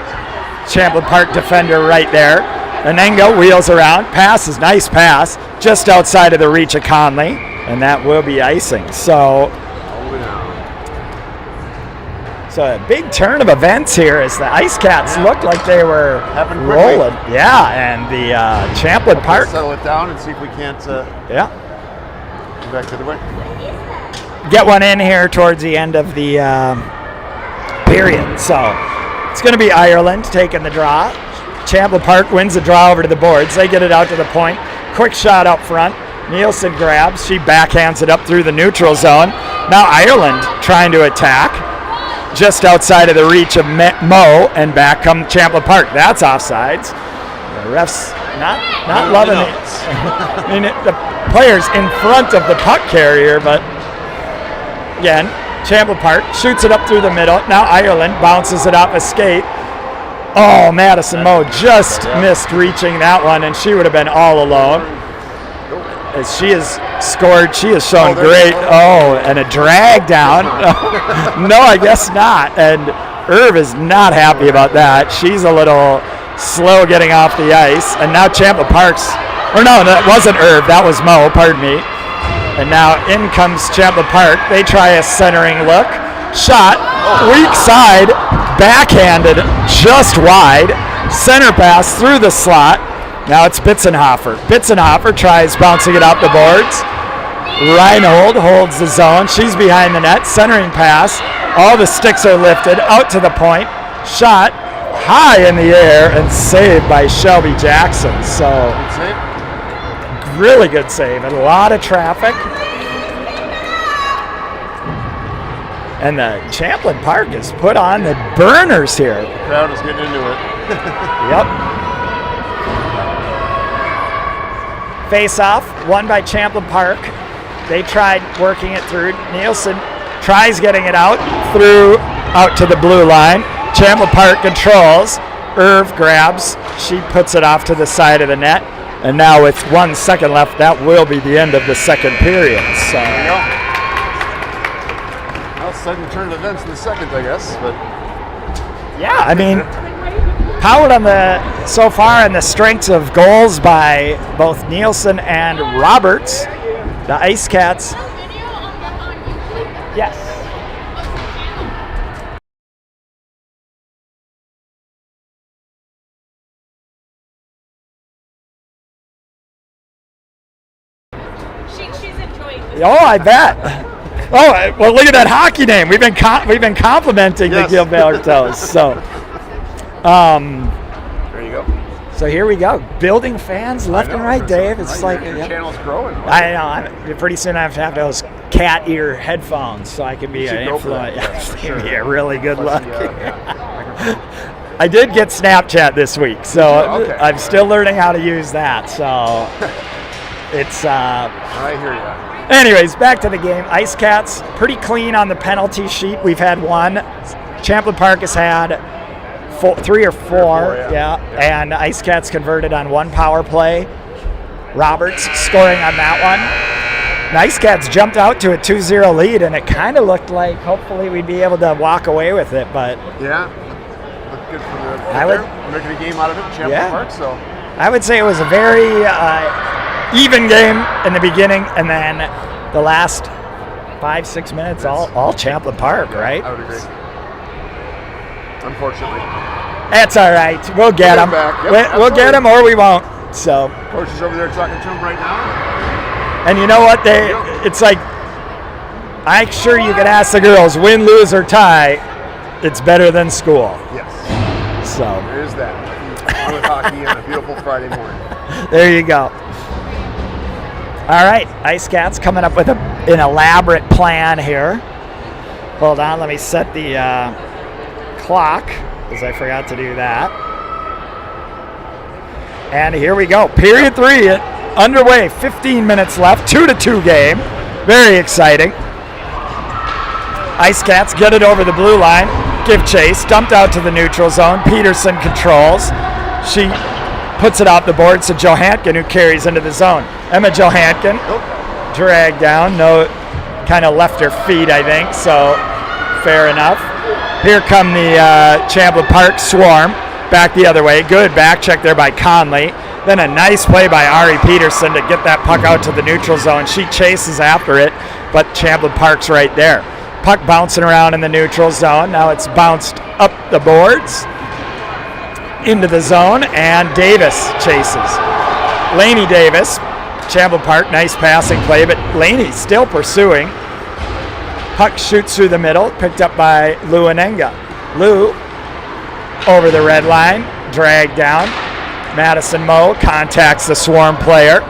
Champlain Park defender right there. Anenga wheels around, passes, nice pass, just outside of the reach of Conley, and that will be icing. So a big turn of events here as the IceCats looked like they were rolling. Yeah, and the Champlain Park. Settle it down and see if we can't go back to the way. Get one in here towards the end of the period. So it's going to be Ireland taking the draw. Champlain Park wins the draw over to the boards. They get it out to the point. Quick shot up front. Nielson grabs. She backhands it up through the neutral zone. Now Ireland trying to attack. Just outside of the reach of Mo, and back come Champlain Park. That's offsides. The refs not loving it. I mean, the players in front of the puck carrier, but again, Champlain Park shoots it up through the middle. Now Ireland bounces it off a skate. Oh, Madison Mo just missed reaching that one, and she would have been all alone. As she has scored, she has shown great. Oh, and a drag down. No, I guess not. And Irv is not happy about that. She's a little slow getting off the ice. And now Champlain Parks, or no, that wasn't Irv, that was Mo, pardon me. And now in comes Champlain Park. They try a centering look. Shot, weak side, backhanded, just wide. Center pass through the slot. Now it's Bitzenhofer. Bitzenhofer tries bouncing it off the boards. Reinhold holds the zone. She's behind the net. Centering pass. All the sticks are lifted. Out to the point. Shot high in the air and saved by Shelby Jackson. So, really good save. A lot of traffic. And the Champlain Park has put on the burners here. The crowd is getting into it. Yep. Face-off, won by Champlain Park. They tried working it through. Nielsen tries getting it out to the blue line. Champlain Park controls. Irv grabs. She puts it off to the side of the net. And now with 1 second left, that will be the end of the second period. So. Well, sudden turn of events in the second, I guess. But yeah, I mean, powered on so far on the strengths of goals by both Nielsen and Roberts. The IceCats. Yes. She's enjoying this. Oh, I bet. Oh, well, look at that hockey name. We've been complimenting the Gilbertos. So, there you go. So here we go. Building fans left and right, Dave. It's like your channel's growing. I know. Pretty soon I have to have those cat ear headphones so I can be an influencer. Give me a really good look. I did get Snapchat this week, so I'm still learning how to use that. So it's. I hear you. Anyways, back to the game. IceCats pretty clean on the penalty sheet. We've had one. Champlain Park has had 3 or 4, yeah. And IceCats converted on 1 power play. Roberts scoring on that one. The IceCats jumped out to a 2-0 lead, and it kind of looked like hopefully we'd be able to walk away with it, but yeah, looked good for making a game out of it, Champlain Park. So I would say it was a very even game in the beginning, and then the last 5-6 minutes, all Champlain Park, right? I would agree. Unfortunately. That's all right. We'll get them. We'll get them, or we won't. So. Coach is over there talking to him right now. And you know what? It's like, I'm sure you can ask the girls, win, lose, or tie, it's better than school. Yes. So. There is that. With hockey on a beautiful Friday morning. There you go. All right, IceCats coming up with an elaborate plan here. Hold on, let me set the clock, because I forgot to do that. And here we go. Period 3 underway. 15 minutes left. 2-2 game. Very exciting. IceCats get it over the blue line. Give chase. Dumped out to the neutral zone. Peterson controls. She puts it off the board to Johankin, who carries into the zone. Emma Johankin dragged down. No, kind of left her feet, I think. So fair enough. Here come the Champlain Park Swarm. Back the other way. Good back check there by Conley. Then a nice play by Ari Peterson to get that puck out to the neutral zone. She chases after it, but Champlain Park's right there. Puck bouncing around in the neutral zone. Now it's bounced up the boards into the zone, and Davis chases. Laney Davis, Champlain Park, nice passing play, but Laney still pursuing. Puck shoots through the middle, picked up by Lou Anenga. Lou over the red line, dragged down. Madison Moe contacts the Swarm player.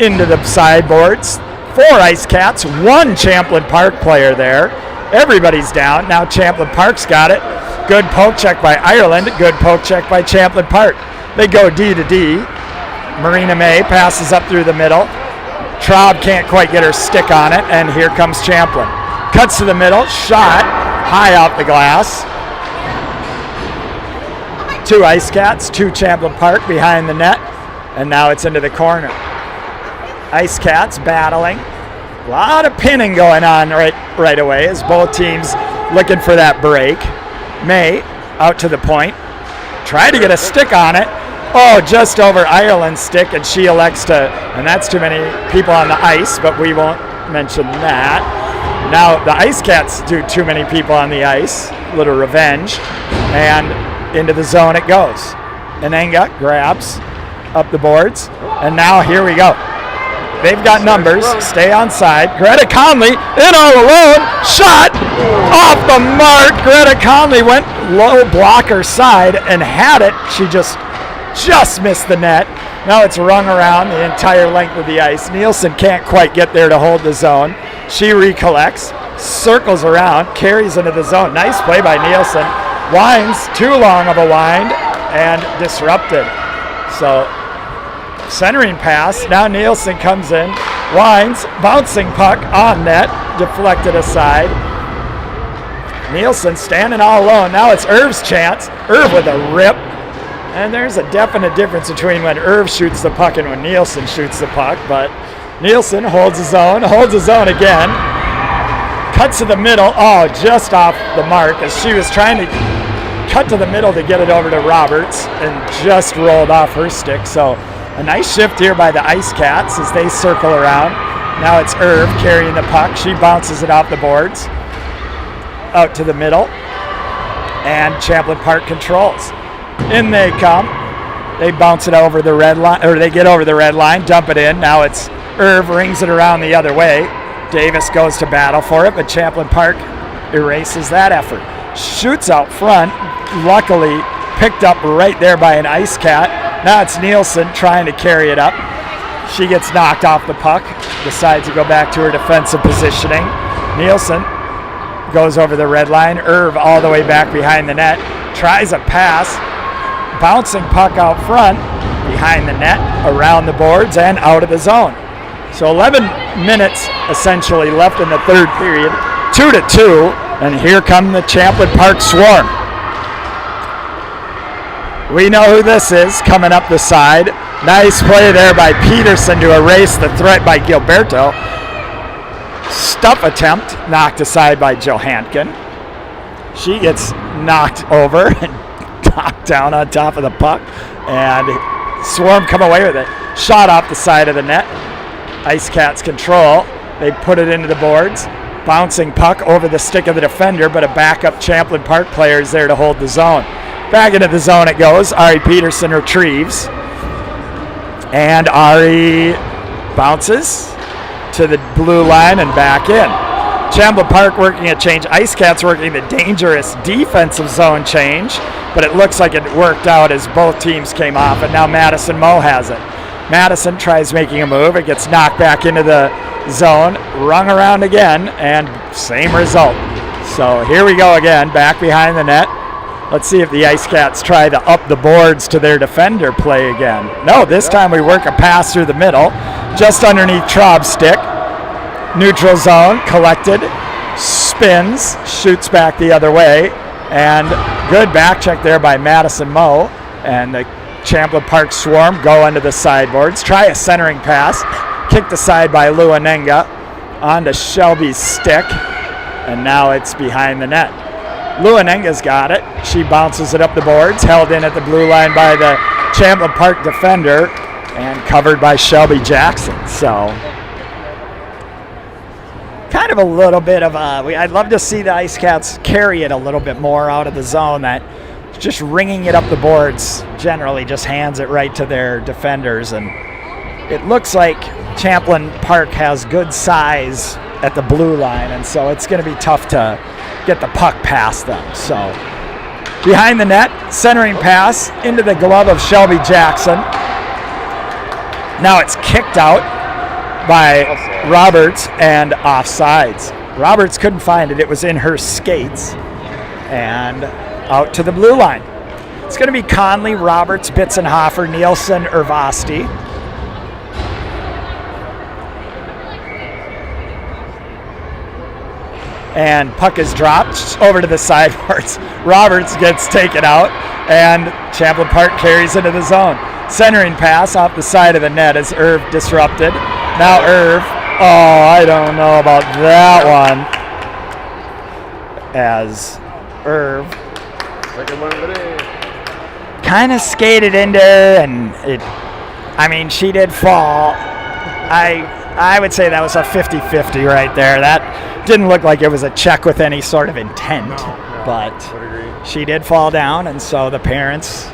into the sideboards. 4 IceCats, 1 Champlain Park player there. Everybody's down. Now Champlain Park's got it. Good poke check by Ireland. Good poke check by Champlain Park. They go D to D. Marina May passes up through the middle. Traub can't quite get her stick on it, and here comes Champlain. Cuts to the middle, shot, high off the glass. 2 IceCats, 2 Champlain Park behind the net, and now it's into the corner. IceCats battling. A lot of pinning going on right away as both teams looking for that break. May out to the point. Tried to get a stick on it. Oh, just over Ireland's stick, and she elects to, and that's too many people on the ice, but we won't mention that. Now the IceCats do too many people on the ice. Little revenge. And into the zone it goes. Anenga grabs up the boards, and now here we go. They've got numbers. Stay on side. Greta Conley in all alone. Shot off the mark. Greta Conley went low blocker side and had it. She just missed the net. Now it's rung around the entire length of the ice. Nielson can't quite get there to hold the zone. She recollects, circles around, carries into the zone. Nice play by Nielson. Winds, too long of a wind, and disrupted. So centering pass. Now Nielson comes in, winds, bouncing puck on net, deflected aside. Nielsen standing all alone. Now it's Irv's chance. Irv with a rip. And there's a definite difference between when Irv shoots the puck and when Nielsen shoots the puck. But Nielsen holds his own again. Cuts to the middle. Oh, just off the mark as she was trying to cut to the middle to get it over to Roberts and just rolled off her stick. So a nice shift here by the IceCats as they circle around. Now it's Irv carrying the puck. She bounces it off the boards. Out to the middle. And Champlain Park controls. In they come. They bounce it over the red line, or they get over the red line, dump it in. Now it's Irv rings it around the other way. Davis goes to battle for it, but Champlain Park erases that effort. Shoots out front, luckily picked up right there by an IceCat. Now it's Nielsen trying to carry it up. She gets knocked off the puck, decides to go back to her defensive positioning. Nielsen goes over the red line. Irv all the way back behind the net. Tries a pass. Bouncing puck out front, behind the net, around the boards, and out of the zone. So 11 minutes essentially left in the third period. 2-2, and here come the Champlain Park Swarm. We know who this is coming up the side. Nice play there by Peterson to erase the threat by Gilberto. Stuff attempt knocked aside by Johankin. She gets knocked over and knocked down on top of the puck, and Swarm come away with it. Shot off the side of the net. IceCats control. They put it into the boards. Bouncing puck over the stick of the defender, but a backup Champlain Park player is there to hold the zone. Back into the zone it goes. Ari Peterson retrieves. And Ari bounces to the blue line and back in. Champlain Park working a change. IceCats working the dangerous defensive zone change, but it looks like it worked out as both teams came off, and now Madison Moe has it. Madison tries making a move. It gets knocked back into the zone, rung around again, and same result. So here we go again, back behind the net. Let's see if the IceCats try to up the boards to their defender play again. No, this time we work a pass through the middle, just underneath Traub's stick. Neutral zone, collected, spins, shoots back the other way, and good back check there by Madison Moe. And the Champlain Park Swarm go into the sideboards, try a centering pass, kicked aside by Lou Anenga, onto Shelby's stick, and now it's behind the net. Lou Anenga's got it. She bounces it up the boards, held in at the blue line by the Champlain Park defender, and covered by Shelby Jackson. So kind of a little bit of I'd love to see the IceCats carry it a little bit more out of the zone. That just ringing it up the boards generally just hands it right to their defenders, and it looks like Champlain Park has good size at the blue line, and so it's going to be tough to get the puck past them. So behind the net, centering pass into the glove of Shelby Jackson. Now it's kicked out. by Roberts and offsides. Roberts couldn't find it. It was in her skates and out to the blue line. It's going to be Conley, Roberts, Bitzenhofer, Nielsen, Urvasti. And puck is dropped over to the sideboards. Roberts gets taken out, and Champlain Park carries into the zone. Centering pass off the side of the net as Irv disrupted. Now Irv, I don't know about that one. As Irv Second one of the day. kind of skated into her, and she did fall. I would say that was a 50-50 right there. That didn't look like it was a check with any sort of intent, but she did fall down, and so the parents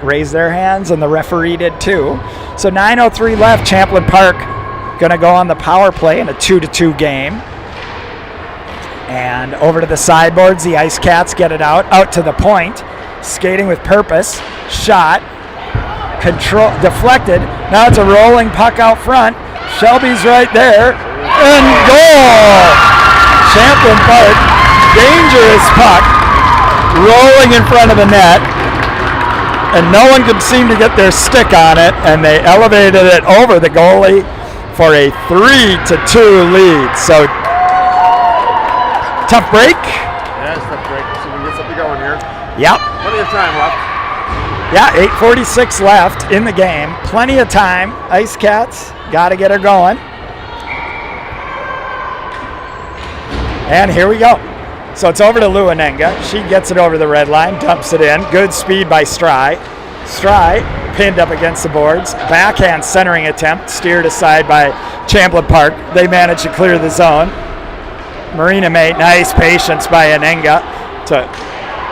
raised their hands, and the referee did too. So 9:03 left. Champlain Park going to go on the power play in a 2-2 game. And over to the sideboards, the IceCats get it out to the point. Skating with purpose. Shot. Control. Deflected. Now it's a rolling puck out front. Shelby's right there. And goal! Champlain Park. Dangerous puck. Rolling in front of the net. And no one could seem to get their stick on it. And they elevated it over the goalie for a 3-2 lead. So tough break. Yeah, it's a tough break. So we can get something going here. Yep. Plenty of time left. Yeah, 8:46 left in the game. Plenty of time. IceCats got to get her going. And here we go. So it's over to Luanenga. She gets it over the red line, dumps it in. Good speed by Stry. Stry pinned up against the boards. Backhand centering attempt, steered aside by Champlain Park. They manage to clear the zone. Marina May, nice patience by Anenga to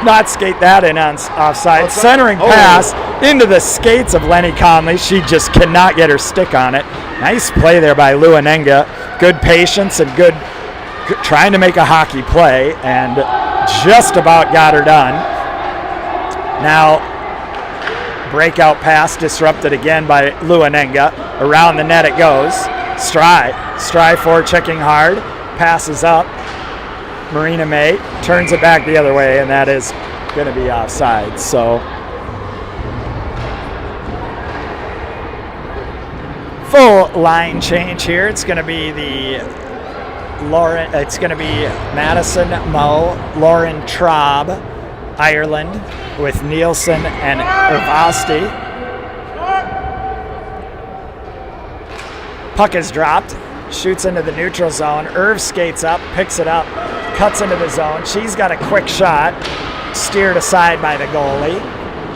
not skate that in on offside. Centering pass into the skates of Lenny Conley. She just cannot get her stick on it. Nice play there by Luanenga. Good patience and good trying to make a hockey play, and just about got her done. Now, breakout pass disrupted again by Luanenga. Around the net it goes. Stry forechecking hard. Passes up. Marina May turns it back the other way, and that is going to be offside. So full line change here. It's going to be Madison Moe, Lauren Traub, Ireland, with Nielsen and Urvasti. Puck is dropped. Shoots into the neutral zone. Irv skates up, picks it up, cuts into the zone. She's got a quick shot, steered aside by the goalie.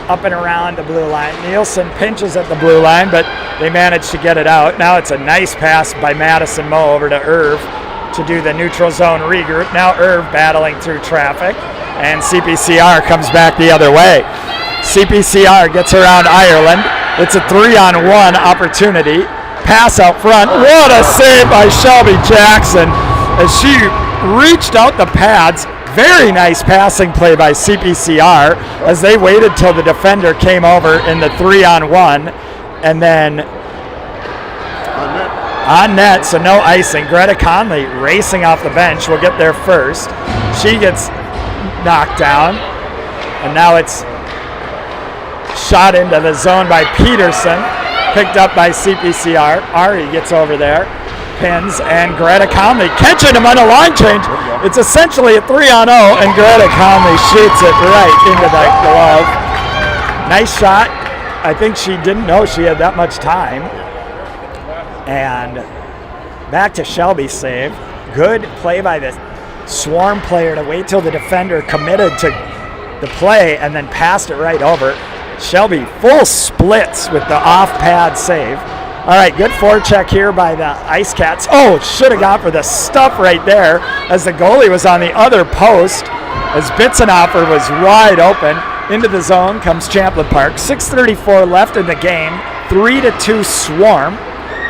Up and around the blue line. Nielsen pinches at the blue line, but they manage to get it out. Now it's a nice pass by Madison Moe over to Irv to do the neutral zone regroup. Now Irv battling through traffic, and CPCR comes back the other way. CPCR gets around Ireland. It's a 3-on-1 opportunity. Pass out front. What a save by Shelby Jackson as she reached out the pads. Very nice passing play by CPCR as they waited till the defender came over in the 3-on-1, and then on net, so no icing. Greta Conley racing off the bench will get there first. She gets knocked down, and now it's shot into the zone by Peterson. Picked up by CPCR. Ari gets over there, pins, and Greta Conley catching him on a line change. It's essentially a 3-on-0, and Greta Conley shoots it right into the glove. Nice shot. I think she didn't know she had that much time. And back to Shelby's save. Good play by the Swarm player to wait till the defender committed to the play and then passed it right over. Shelby full splits with the off-pad save. All right, good forecheck here by the IceCats. Oh, should have got for the stuff right there as the goalie was on the other post as Bitzenhofer was wide open. Into the zone comes Champlain Park. 6:34 left in the game. 3-2 Swarm.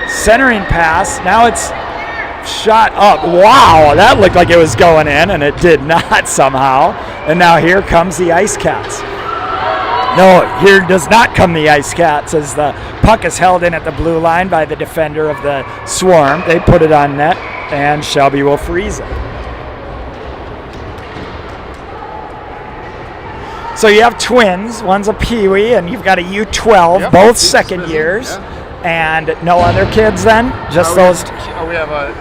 Centering pass. Now it's shot up. Wow, that looked like it was going in, and it did not somehow. And now here comes the IceCats. No, here does not come the IceCats as the puck is held in at the blue line by the defender of the Swarm. They put it on net, and Shelby will freeze it. So you have twins. One's a peewee, and you've got a U12, Yep, both he's second busy, years. yeah. And no other kids then? Just those? We have an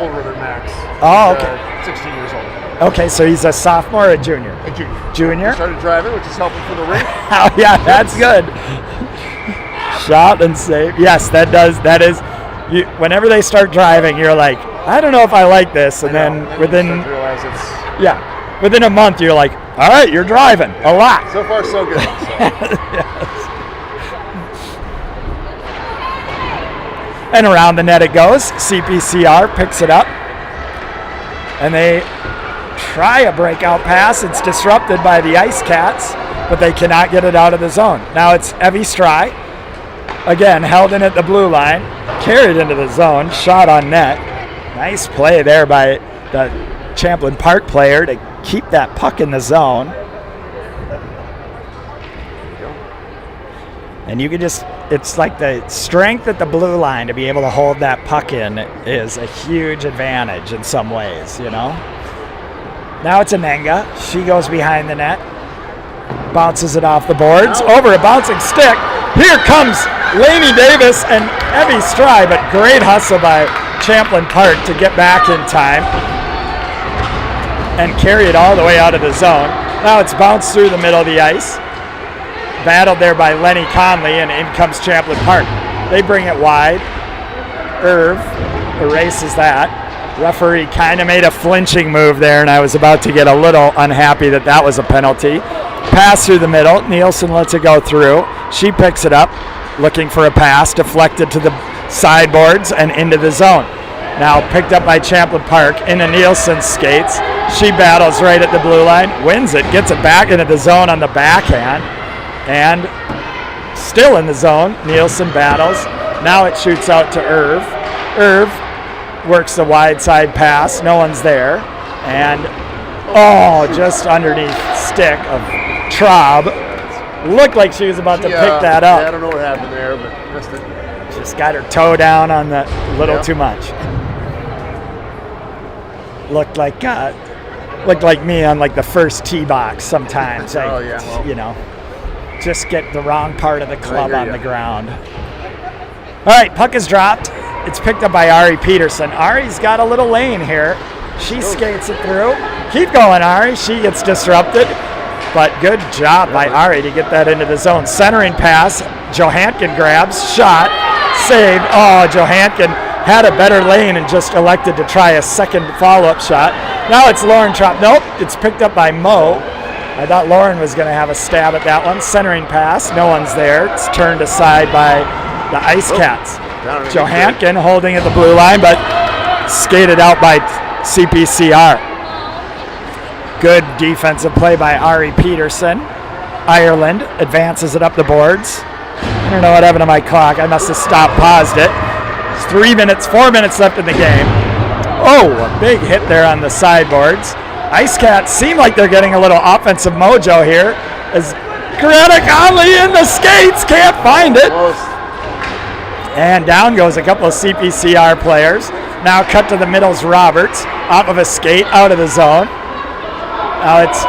older than Max. Oh, He's, okay. 16 years old. Okay, so he's a sophomore or a junior? A junior. Junior? He started driving, which is helpful for the rink. Oh, yeah, that's good. Shot and save. Yes, that is. Whenever they start driving, you're like, I don't know if I like this. And then within a month, you're like, all right, you're driving a lot. So far, so good. So. Yes. And around the net it goes. CPCR picks it up. And they try a breakout pass. It's disrupted by the IceCats, but they cannot get it out of the zone. Now it's Evie Stry. Again, held in at the blue line. Carried into the zone. Shot on net. Nice play there by the Champlain Park player to keep that puck in the zone. And you can just, it's like the strength at the blue line to be able to hold that puck in is a huge advantage in some ways, you know. Now it's Anenga. She goes behind the net. Bounces it off the boards. Over a bouncing stick. Here comes Lainey Davis and Evie Stry, but great hustle by Champlain Park to get back in time and carry it all the way out of the zone. Now it's bounced through the middle of the ice. Battled there by Lenny Conley, and in comes Champlain Park. They bring it wide. Irv erases that. Referee kind of made a flinching move there, and I was about to get a little unhappy that was a penalty. Pass through the middle. Nielson lets it go through. She picks it up, looking for a pass, deflected to the sideboards and into the zone. Now picked up by Champlain Park into Nielson's skates. She battles right at the blue line, wins it, gets it back into the zone on the backhand. And still in the zone, Nielson battles. Now it shoots out to Irv. Irv works the wide side pass. No one's there. And, just underneath stick of Traub. Looked like she was about to pick that up. Yeah, I don't know what happened there, but missed it. Just got her toe down on the little too much. Looked like me on like the first tee box sometimes. Just get the wrong part of the club on the ground. All right, puck is dropped. It's picked up by Ari Peterson. Ari's got a little lane here. She skates it through. Keep going, Ari. She gets disrupted. But good job by Ari to get that into the zone. Centering pass. Johankin grabs. Shot. Saved. Johankin had a better lane and just elected to try a second follow-up shot. Now it's Lauren Traub. Nope, it's picked up by Mo. I thought Lauren was going to have a stab at that one. Centering pass. No one's there. It's turned aside by the IceCats. Johankin holding at the blue line, but skated out by CPCR. Good defensive play by Ari Peterson. Ireland advances it up the boards. I don't know what happened to my clock. I must have paused it. It's 4 minutes left in the game. A big hit there on the sideboards. IceCats seem like they're getting a little offensive mojo here as Greta Conley in the skates, can't find it. And down goes a couple of CPCR players. Now cut to the middle's Roberts, off of a skate, out of the zone. Now it's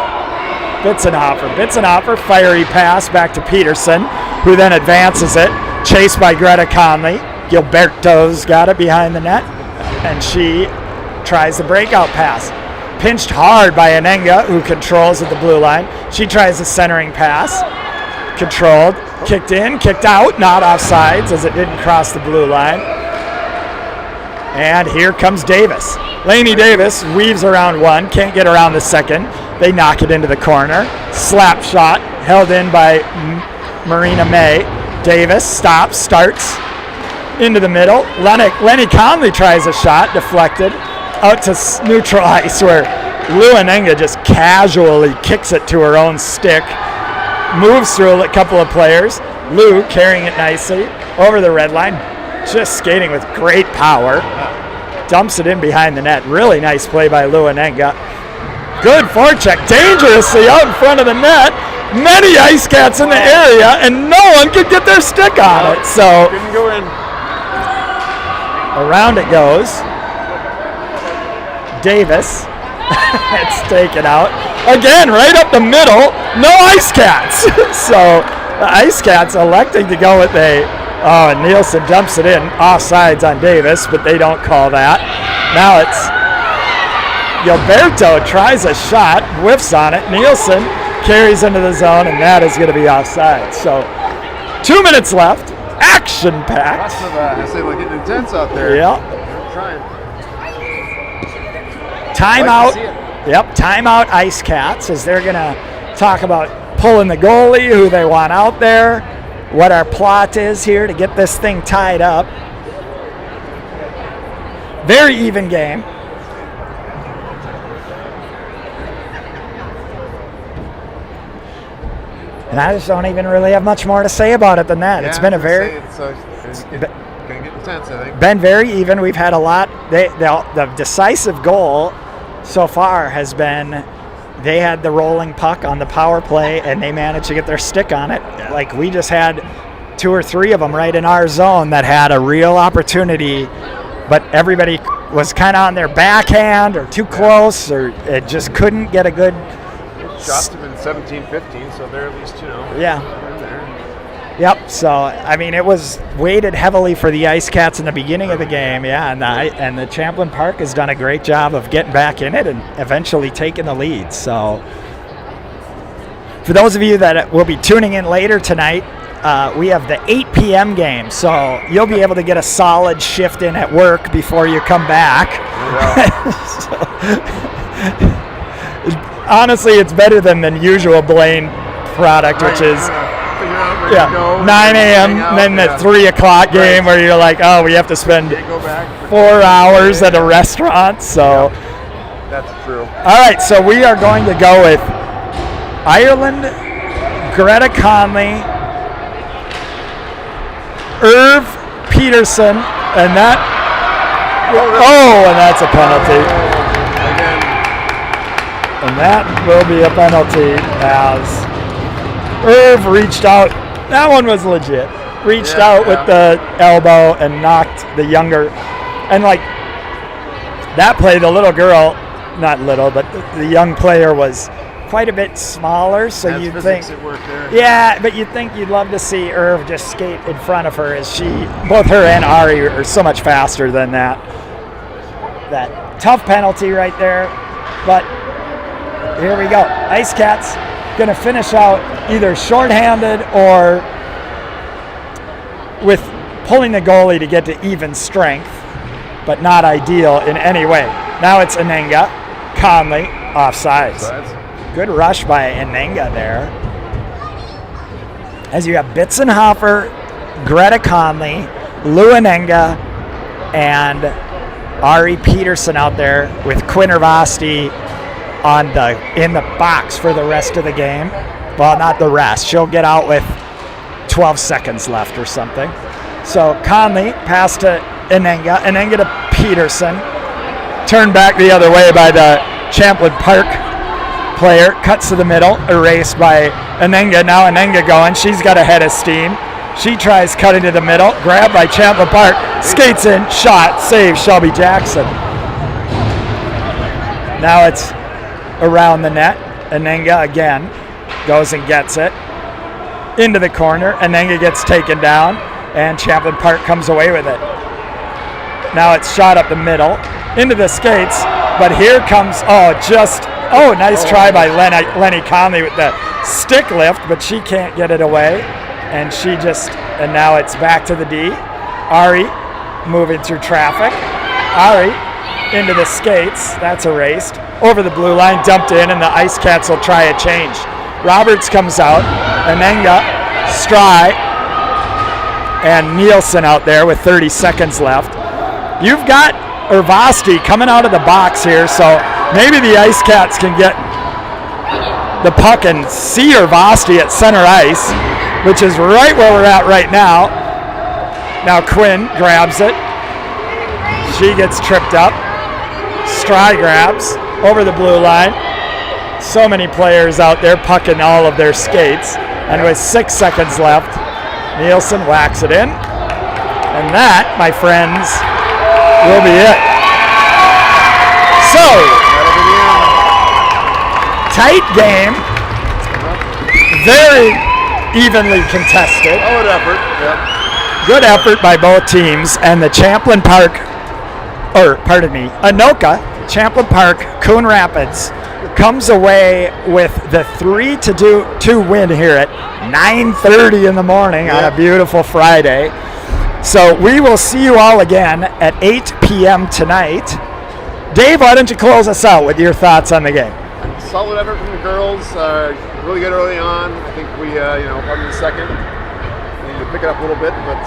Bitsenhofer, fiery pass back to Peterson, who then advances it, chased by Greta Conley. Gilberto's got it behind the net, and she tries the breakout pass. Pinched hard by Anenga, who controls at the blue line. She tries the centering pass. Controlled, kicked in, kicked out, not offsides as it didn't cross the blue line. And here comes Davis. Lainey Davis weaves around one, can't get around the second. They knock it into the corner. Slap shot, held in by Marina May. Davis stops, starts into the middle. Lenny Conley tries a shot, deflected. Out to neutral ice where Lou Anenga just casually kicks it to her own stick. Moves through a couple of players. Lou carrying it nicely over the red line. Just skating with great power. Dumps it in behind the net. Really nice play by Lou Anenga. Good forecheck. Dangerously out in front of the net. many IceCats in the area, and no one could get their stick on it. So Didn't go in. Around it goes. Davis. It's taken out. Again, right up the middle. No IceCats. So the IceCats electing to go with and Nielson dumps it in. Offsides on Davis, but they don't call that. Now it's Gilberto tries a shot, whiffs on it. Nielson carries into the zone, and that is going to be offside. So 2 minutes left. Action-packed. I say, like, getting intense out there. Yeah. They're trying. Timeout. Yep, timeout IceCats, as they're going to talk about pulling the goalie, who they want out there, what our plot is here to get this thing tied up. Very even game. And I just don't even really have much more to say about it than that. Yeah, it's been it's gonna get intense, I think. Been very even. We've had a lot. The decisive goal so far has been they had the rolling puck on the power play, and they managed to get their stick on it. Like, we just had 2 or 3 of them right in our zone that had a real opportunity, but everybody was kind of on their backhand or too close, or it just couldn't get a good. Shots have been 17-15, so they're at least, Yeah. in there. Yep. So I mean, it was weighted heavily for the IceCats in the beginning of the game. Yeah, and the Champlain Park has done a great job of getting back in it and eventually taking the lead. So for those of you that will be tuning in later tonight, we have the 8 p.m. game, so you'll be able to get a solid shift in at work before you come back. Honestly, it's better than the usual Blaine product, which is 9 a.m. then the 3 o'clock game where you're like, oh, we have to spend 4 hours at a restaurant. So that's true. All right, so we are going to go with Ireland, Greta Conley, Irv Peterson, and that. Oh, and that's a penalty. And that will be a penalty as Irv reached out. That one was legit. Reached out with the elbow and knocked the younger. And like that play, the little girl, not little, but the young player was quite a bit smaller. So you'd think, yeah, but you'd think you'd love to see Irv just skate in front of her, as both her and Ari are so much faster than that. That tough penalty right there, but. Here we go. IceCats going to finish out either shorthanded or with pulling the goalie to get to even strength, but not ideal in any way. Now it's Anenga, Conley, offsides. Good rush by Anenga there. As you have Bitzenhofer, Greta Conley, Lou Anenga, and Ari Peterson out there with Quinn Ervasti in the box for the rest of the game. Well, not the rest. She'll get out with 12 seconds left or something. So Conley pass to Anenga to Peterson. Turned back the other way by the Champlain Park player. Cuts to the middle, erased by Anenga. Now Anenga going. She's got a head of steam. She tries cutting to the middle. Grabbed by Champlain Park. Skates in. Shot. Save Shelby Jackson. Now it's around the net. Anenga again goes and gets it into the corner. Anenga gets taken down, and Champlain Park comes away with it. Now it's shot up the middle into the skates, but here comes nice try by Lenny Conley with the stick lift, but she can't get it away, and now it's back to the D. Ari moving through traffic. Ari into the skates. That's erased. Over the blue line, dumped in, and the IceCats will try a change. Roberts comes out. Anenga, Stry, and Nielsen out there with 30 seconds left. You've got Ervasti coming out of the box here, so maybe the IceCats can get the puck and see Ervasti at center ice, which is right where we're at right now. Now Quinn grabs it. She gets tripped up. Stry grabs over the blue line. So many players out there pucking all of their skates. And with 6 seconds left, Nielson whacks it in. And that, my friends, will be it. So, tight game. Very evenly contested. Solid effort. Yep. Good effort by both teams. And the Champlain Park, Anoka, Champlain Park, Coon Rapids, comes away with the 3-2 win here at 9:30 in the morning on a beautiful Friday. So we will see you all again at 8 p.m. tonight. Dave, why don't you close us out with your thoughts on the game? Solid effort from the girls. Really good early on. I think we, probably in the second, we need to pick it up a little bit, but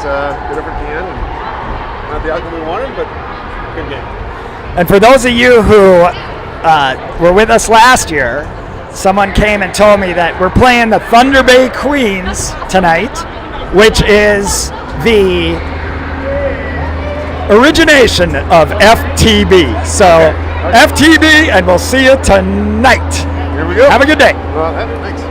good effort at the end. And not the outcome we wanted, but good game. And for those of you who were with us last year, someone came and told me that we're playing the Thunder Bay Queens tonight, which is the origination of FTB. So FTB, and we'll see you tonight. Here we go. Have a good day. Well, thanks.